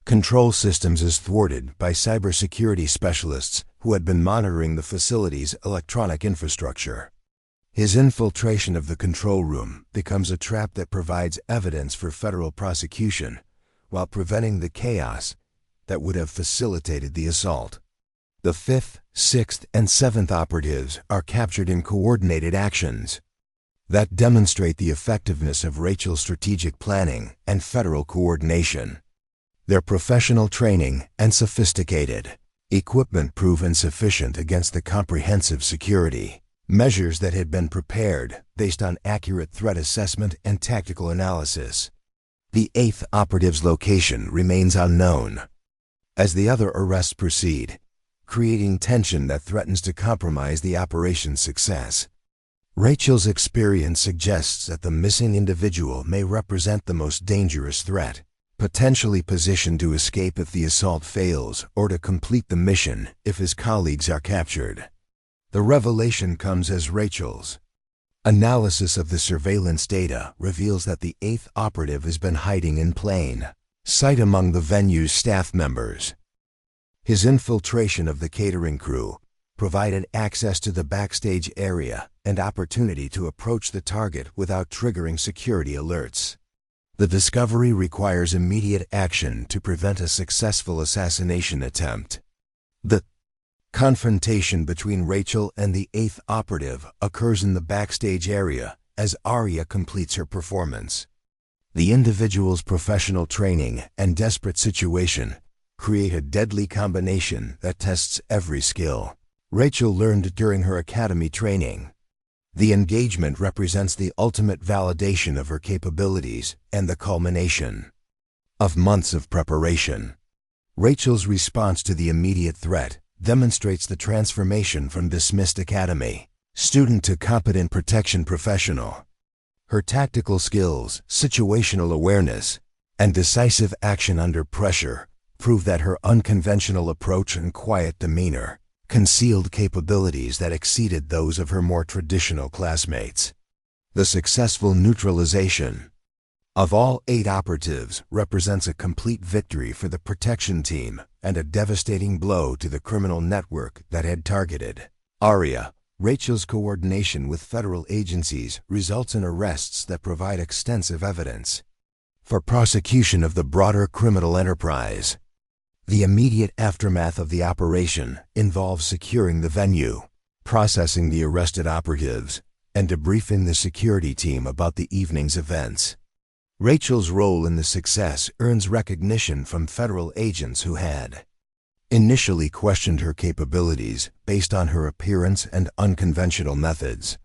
control systems is thwarted by cybersecurity specialists who had been monitoring the facility's electronic infrastructure. His infiltration of the control room becomes a trap that provides evidence for federal prosecution while preventing the chaos that would have facilitated the assault. The fifth, sixth, and seventh operatives are captured in coordinated actions that demonstrate the effectiveness of Rachel's strategic planning and federal coordination. Their professional training and sophisticated equipment prove insufficient against the comprehensive security measures that had been prepared based on accurate threat assessment and tactical analysis. The eighth operative's location remains unknown as the other arrests proceed, creating tension that threatens to compromise the operation's success. Rachel's experience suggests that the missing individual may represent the most dangerous threat, potentially positioned to escape if the assault fails or to complete the mission if his colleagues are captured. The revelation comes as Rachel's analysis of the surveillance data reveals that the eighth operative has been hiding in plain sight among the venue's staff members. His infiltration of the catering crew provided access to the backstage area and opportunity to approach the target without triggering security alerts. The discovery requires immediate action to prevent a successful assassination attempt. The confrontation between Rachel and the eighth operative occurs in the backstage area as Aria completes her performance. The individual's professional training and desperate situation create a deadly combination that tests every skill Rachel learned during her academy training. The engagement represents the ultimate validation of her capabilities and the culmination of months of preparation. Rachel's response to the immediate threat demonstrates the transformation from dismissed academy student to competent protection professional. Her tactical skills, situational awareness, and decisive action under pressure prove that her unconventional approach and quiet demeanor concealed capabilities that exceeded those of her more traditional classmates. The successful neutralization of all 8 operatives represents a complete victory for the protection team and a devastating blow to the criminal network that had targeted Aria. Rachel's coordination with federal agencies results in arrests that provide extensive evidence for prosecution of the broader criminal enterprise. The immediate aftermath of the operation involves securing the venue, processing the arrested operatives, and debriefing the security team about the evening's events. Rachel's role in the success earns recognition from federal agents who had initially questioned her capabilities based on her appearance and unconventional methods.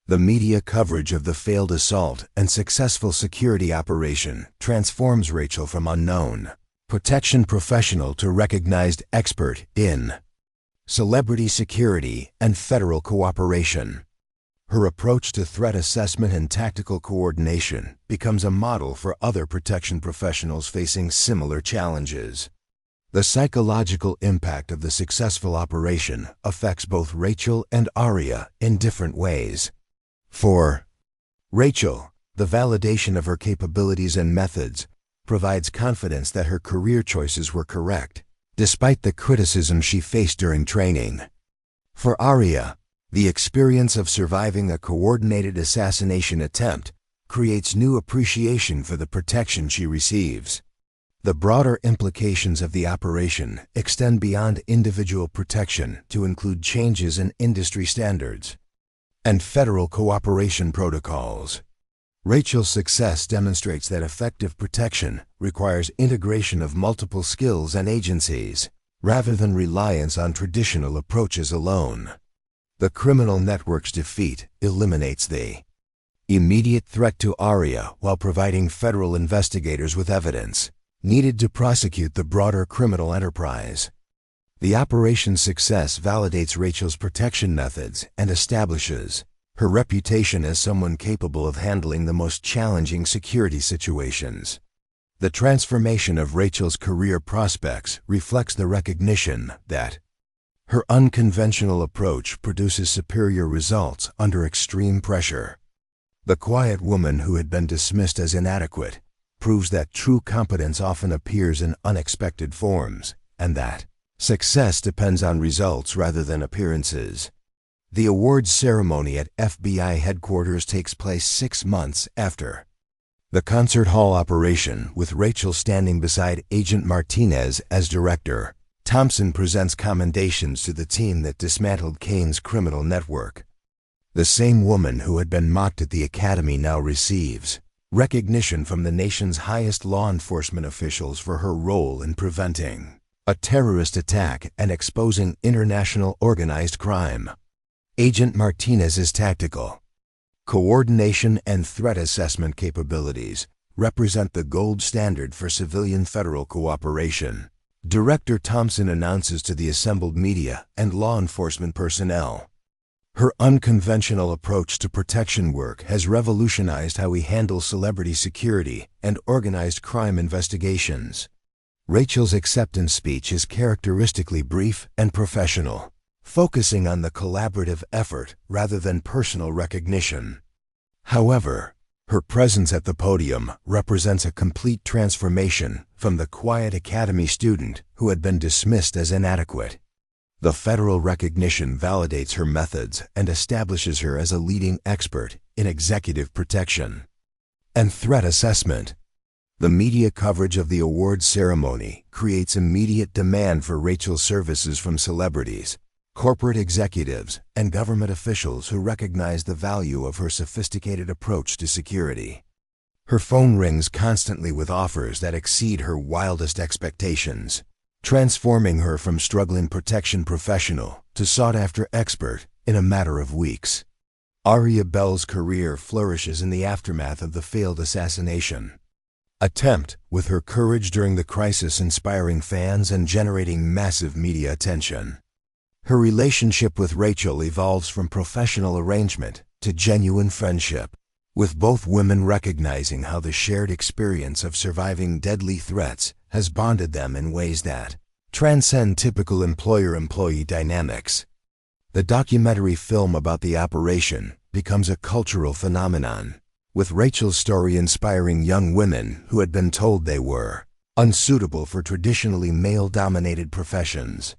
The media coverage of the failed assault and successful security operation transforms Rachel from unknown protection professional to recognized expert in celebrity security and federal cooperation. Her approach to threat assessment and tactical coordination becomes a model for other protection professionals facing similar challenges. The psychological impact of the successful operation affects both Rachel and Aria in different ways. For Rachel, the validation of her capabilities and methods, provides confidence that her career choices were correct, despite the criticism she faced during training. For Aria, the experience of surviving a coordinated assassination attempt creates new appreciation for the protection she receives. The broader implications of the operation extend beyond individual protection to include changes in industry standards and federal cooperation protocols. Rachel's success demonstrates that effective protection requires integration of multiple skills and agencies, rather than reliance on traditional approaches alone. The criminal network's defeat eliminates the immediate threat to Aria while providing federal investigators with evidence needed to prosecute the broader criminal enterprise. The operation's success validates Rachel's protection methods and establishes her reputation as someone capable of handling the most challenging security situations. The transformation of Rachel's career prospects reflects the recognition that her unconventional approach produces superior results under extreme pressure. The quiet woman who had been dismissed as inadequate proves that true competence often appears in unexpected forms, and that success depends on results rather than appearances. The awards ceremony at FBI headquarters takes place 6 months after the concert hall operation, with Rachel standing beside Agent Martinez as director. Thompson presents commendations to the team that dismantled Kane's criminal network. The same woman who had been mocked at the academy now receives recognition from the nation's highest law enforcement officials for her role in preventing a terrorist attack and exposing international organized crime. Agent Martinez's tactical coordination and threat assessment capabilities represent the gold standard for civilian federal cooperation. Director Thompson announces to the assembled media and law enforcement personnel, her unconventional approach to protection work has revolutionized how we handle celebrity security and organized crime investigations. Rachel's acceptance speech is characteristically brief and professional, focusing on the collaborative effort rather than personal recognition. However, her presence at the podium represents a complete transformation from the quiet academy student who had been dismissed as inadequate. The federal recognition validates her methods and establishes her as a leading expert in executive protection and threat assessment. The media coverage of the awards ceremony creates immediate demand for Rachel's services from celebrities, corporate executives, and government officials who recognize the value of her sophisticated approach to security. Her phone rings constantly with offers that exceed her wildest expectations, transforming her from struggling protection professional to sought-after expert in a matter of weeks. Aria Belle's career flourishes in the aftermath of the failed assassination attempt, with her courage during the crisis inspiring fans and generating massive media attention. Her relationship with Rachel evolves from professional arrangement to genuine friendship, with both women recognizing how the shared experience of surviving deadly threats has bonded them in ways that transcend typical employer-employee dynamics. The documentary film about the operation becomes a cultural phenomenon, with Rachel's story inspiring young women who had been told they were unsuitable for traditionally male-dominated professions.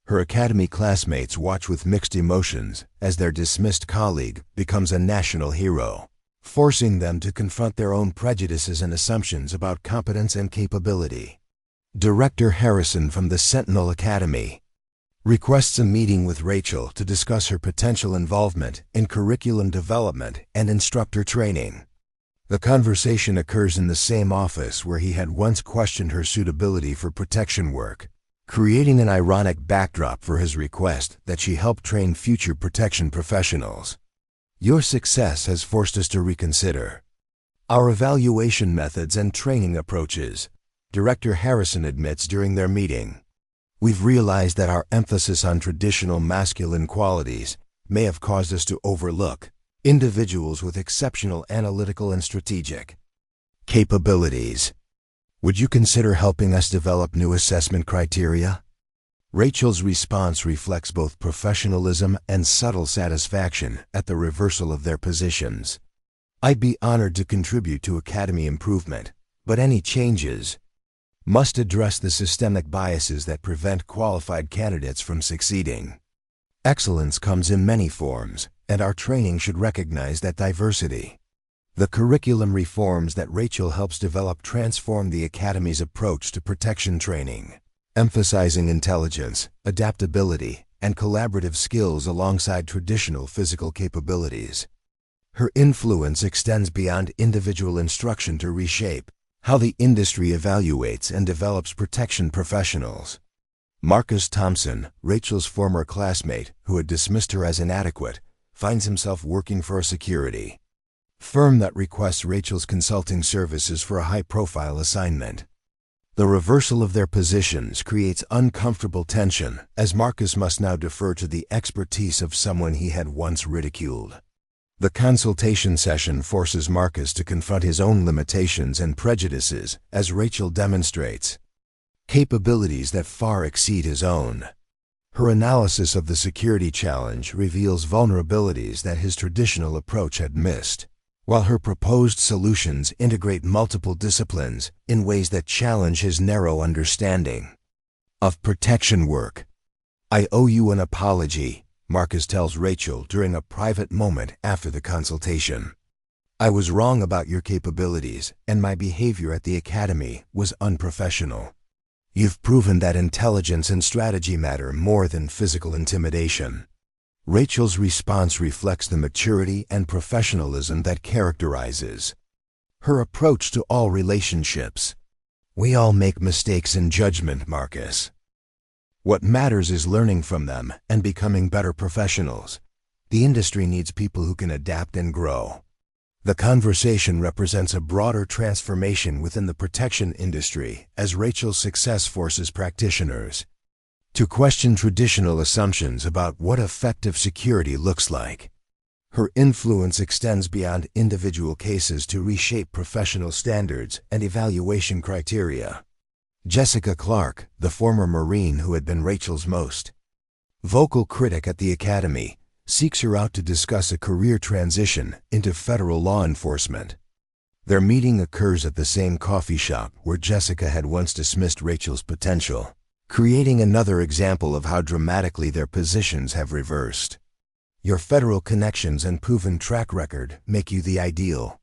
Her academy classmates watch with mixed emotions as their dismissed colleague becomes a national hero, forcing them to confront their own prejudices and assumptions about competence and capability. Director Harrison from the Sentinel Academy requests a meeting with Rachel to discuss her potential involvement in curriculum development and instructor training. The conversation occurs in the same office where he had once questioned her suitability for protection work, creating an ironic backdrop for his request that she help train future protection professionals. Your success has forced us to reconsider our evaluation methods and training approaches, Director Harrison admits during their meeting. We've realized that our emphasis on traditional masculine qualities may have caused us to overlook individuals with exceptional analytical and strategic capabilities. Would you consider helping us develop new assessment criteria? Rachel's response reflects both professionalism and subtle satisfaction at the reversal of their positions. I'd be honored to contribute to academy improvement, but any changes must address the systemic biases that prevent qualified candidates from succeeding. Excellence comes in many forms, and our training should recognize that diversity. The curriculum reforms that Rachel helps develop transform the Academy's approach to protection training, emphasizing intelligence, adaptability, and collaborative skills alongside traditional physical capabilities. Her influence extends beyond individual instruction to reshape how the industry evaluates and develops protection professionals. Marcus Thompson, Rachel's former classmate who had dismissed her as inadequate, finds himself working for a security firm that requests Rachel's consulting services for a high-profile assignment. The reversal of their positions creates uncomfortable tension, as Marcus must now defer to the expertise of someone he had once ridiculed. The consultation session forces Marcus to confront his own limitations and prejudices as Rachel demonstrates capabilities that far exceed his own. Her analysis of the security challenge reveals vulnerabilities that his traditional approach had missed, while her proposed solutions integrate multiple disciplines in ways that challenge his narrow understanding of protection work. "I owe you an apology," Marcus tells Rachel during a private moment after the consultation. "I was wrong about your capabilities, and my behavior at the academy was unprofessional. You've proven that intelligence and strategy matter more than physical intimidation." Rachel's response reflects the maturity and professionalism that characterizes her approach to all relationships. "We all make mistakes in judgment, Marcus. What matters is learning from them and becoming better professionals. The industry needs people who can adapt and grow." The conversation represents a broader transformation within the protection industry as Rachel's success forces practitioners to question traditional assumptions about what effective security looks like. Her influence extends beyond individual cases to reshape professional standards and evaluation criteria. Jessica Clark, the former Marine who had been Rachel's most vocal critic at the Academy, seeks her out to discuss a career transition into federal law enforcement. Their meeting occurs at the same coffee shop where Jessica had once dismissed Rachel's potential, creating another example of how dramatically their positions have reversed. "Your federal connections and proven track record make you the ideal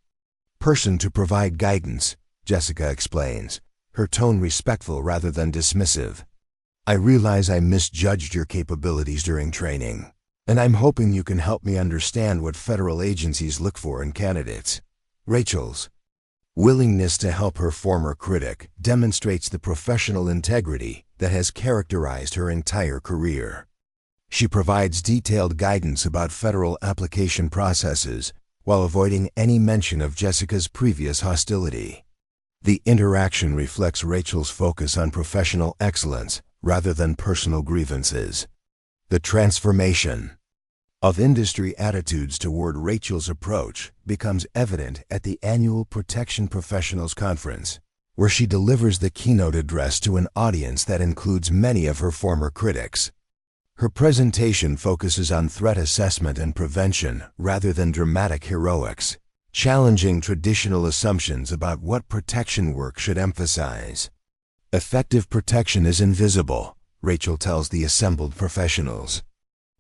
person to provide guidance," Jessica explains, her tone respectful rather than dismissive. "I realize I misjudged your capabilities during training, and I'm hoping you can help me understand what federal agencies look for in candidates." Rachel's willingness to help her former critic demonstrates the professional integrity that has characterized her entire career. She provides detailed guidance about federal application processes while avoiding any mention of Jessica's previous hostility. The interaction reflects Rachel's focus on professional excellence rather than personal grievances. The transformation of industry attitudes toward Rachel's approach becomes evident at the annual Protection Professionals Conference, where she delivers the keynote address to an audience that includes many of her former critics. Her presentation focuses on threat assessment and prevention rather than dramatic heroics, challenging traditional assumptions about what protection work should emphasize. "Effective protection is invisible," Rachel tells the assembled professionals.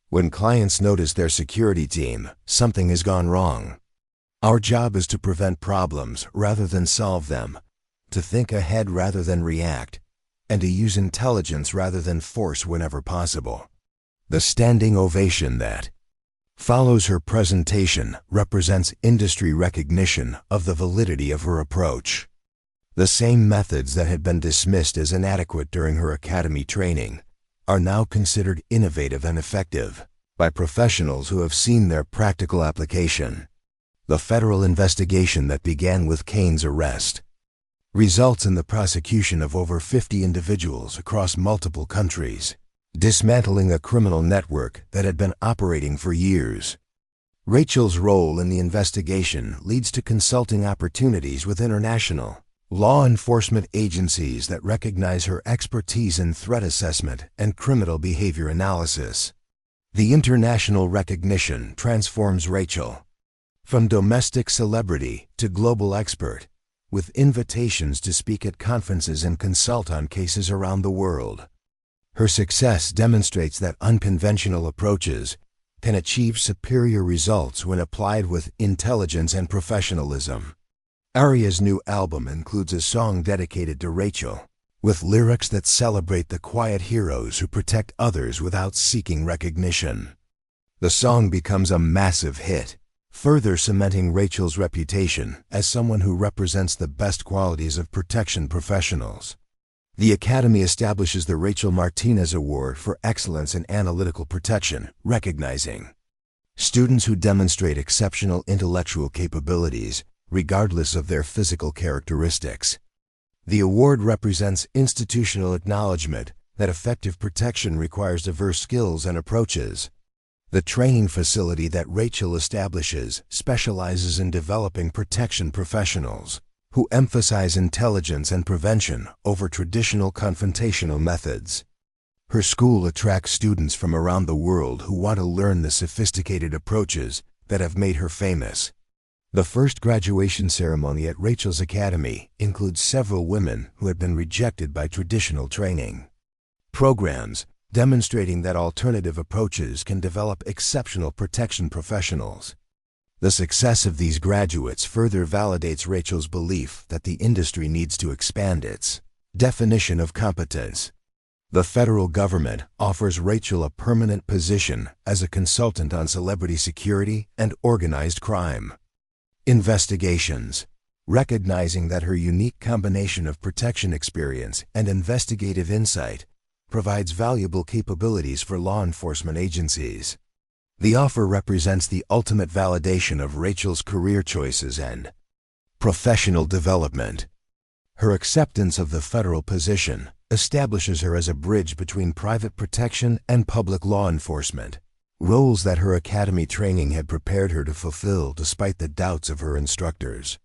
"When clients notice their security team, something has gone wrong. Our job is to prevent problems rather than solve them, to think ahead rather than react, and to use intelligence rather than force whenever possible." The standing ovation that follows her presentation represents industry recognition of the validity of her approach. The same methods that had been dismissed as inadequate during her academy training are now considered innovative and effective by professionals who have seen their practical application. The federal investigation that began with Kane's arrest results in the prosecution of over 50 individuals across multiple countries, dismantling a criminal network that had been operating for years. Rachel's role in the investigation leads to consulting opportunities with international law enforcement agencies that recognize her expertise in threat assessment and criminal behavior analysis. The international recognition transforms Rachel From domestic celebrity to global expert, with invitations to speak at conferences and consult on cases around the world. Her success demonstrates that unconventional approaches can achieve superior results when applied with intelligence and professionalism. Aria's new album includes a song dedicated to Rachel, with lyrics that celebrate the quiet heroes who protect others without seeking recognition. The song becomes a massive hit, further cementing Rachel's reputation as someone who represents the best qualities of protection professionals. The Academy establishes the Rachel Martinez Award for Excellence in Analytical Protection, recognizing students who demonstrate exceptional intellectual capabilities, regardless of their physical characteristics. The award represents institutional acknowledgement that effective protection requires diverse skills and approaches. The training facility that Rachel establishes specializes in developing protection professionals who emphasize intelligence and prevention over traditional confrontational methods. Her school attracts students from around the world who want to learn the sophisticated approaches that have made her famous. The first graduation ceremony at Rachel's Academy includes several women who had been rejected by traditional training programs, demonstrating that alternative approaches can develop exceptional protection professionals. The success of these graduates further validates Rachel's belief that the industry needs to expand its definition of competence. The federal government offers Rachel a permanent position as a consultant on celebrity security and organized crime investigations, recognizing that her unique combination of protection experience and investigative insight provides valuable capabilities for law enforcement agencies. The offer represents the ultimate validation of Rachel's career choices and professional development. Her acceptance of the federal position establishes her as a bridge between private protection and public law enforcement, roles that her academy training had prepared her to fulfill despite the doubts of her instructors.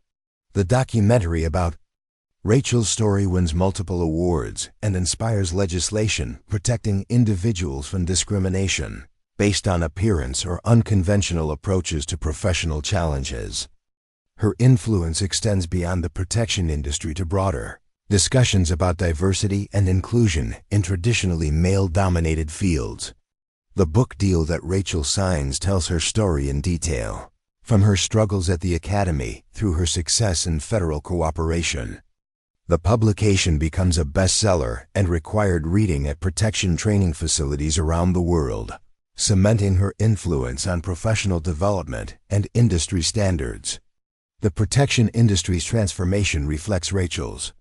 The documentary about Rachel's story wins multiple awards and inspires legislation protecting individuals from discrimination based on appearance or unconventional approaches to professional challenges. Her influence extends beyond the protection industry to broader discussions about diversity and inclusion in traditionally male-dominated fields. The book deal that Rachel signs tells her story in detail, from her struggles at the Academy through her success in federal cooperation. The publication becomes a bestseller and required reading at protection training facilities around the world, cementing her influence on professional development and industry standards. The protection industry's transformation reflects Rachel's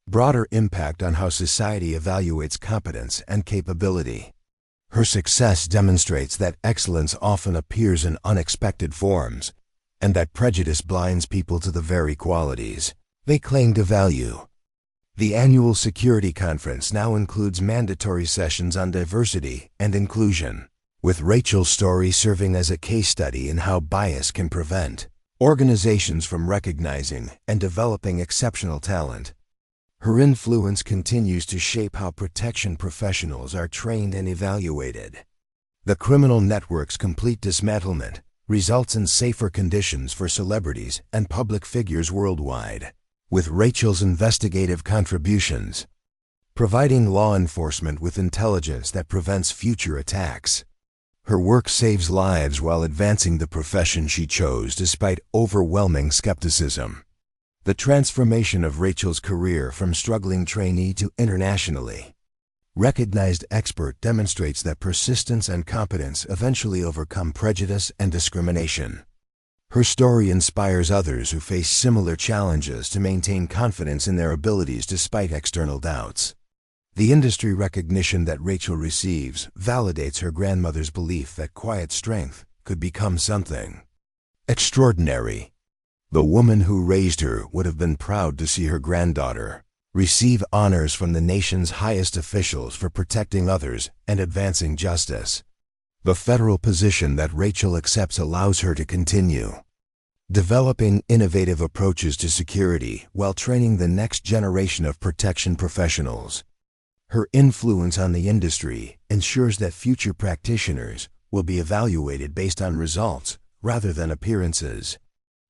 broader impact on how society evaluates competence and capability. Her success demonstrates that excellence often appears in unexpected forms, and that prejudice blinds people to the very qualities they claim to value. The annual security conference now includes mandatory sessions on diversity and inclusion, with Rachel's story serving as a case study in how bias can prevent organizations from recognizing and developing exceptional talent. Her influence continues to shape how protection professionals are trained and evaluated. The criminal network's complete dismantlement results in safer conditions for celebrities and public figures worldwide, with Rachel's investigative contributions providing law enforcement with intelligence that prevents future attacks. Her work saves lives while advancing the profession she chose despite overwhelming skepticism. The transformation of Rachel's career from struggling trainee to internationally recognized expert demonstrates that persistence and competence eventually overcome prejudice and discrimination. Her story inspires others who face similar challenges to maintain confidence in their abilities despite external doubts. The industry recognition that Rachel receives validates her grandmother's belief that quiet strength could become something extraordinary. The woman who raised her would have been proud to see her granddaughter receive honors from the nation's highest officials for protecting others and advancing justice. The federal position that Rachel accepts allows her to continue developing innovative approaches to security while training the next generation of protection professionals. Her influence on the industry ensures that future practitioners will be evaluated based on results rather than appearances.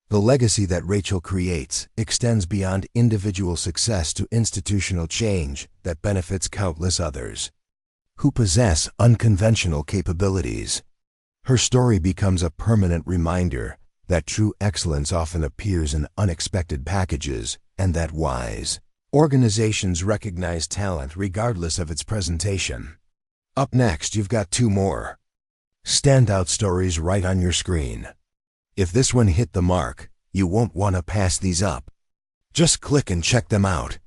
The legacy that Rachel creates extends beyond individual success to institutional change that benefits countless others who possess unconventional capabilities. Her story becomes a permanent reminder that true excellence often appears in unexpected packages and that wise organizations recognize talent regardless of its presentation. Up next, you've got two more standout stories right on your screen. If this one hit the mark, you won't want to pass these up. Just click and check them out.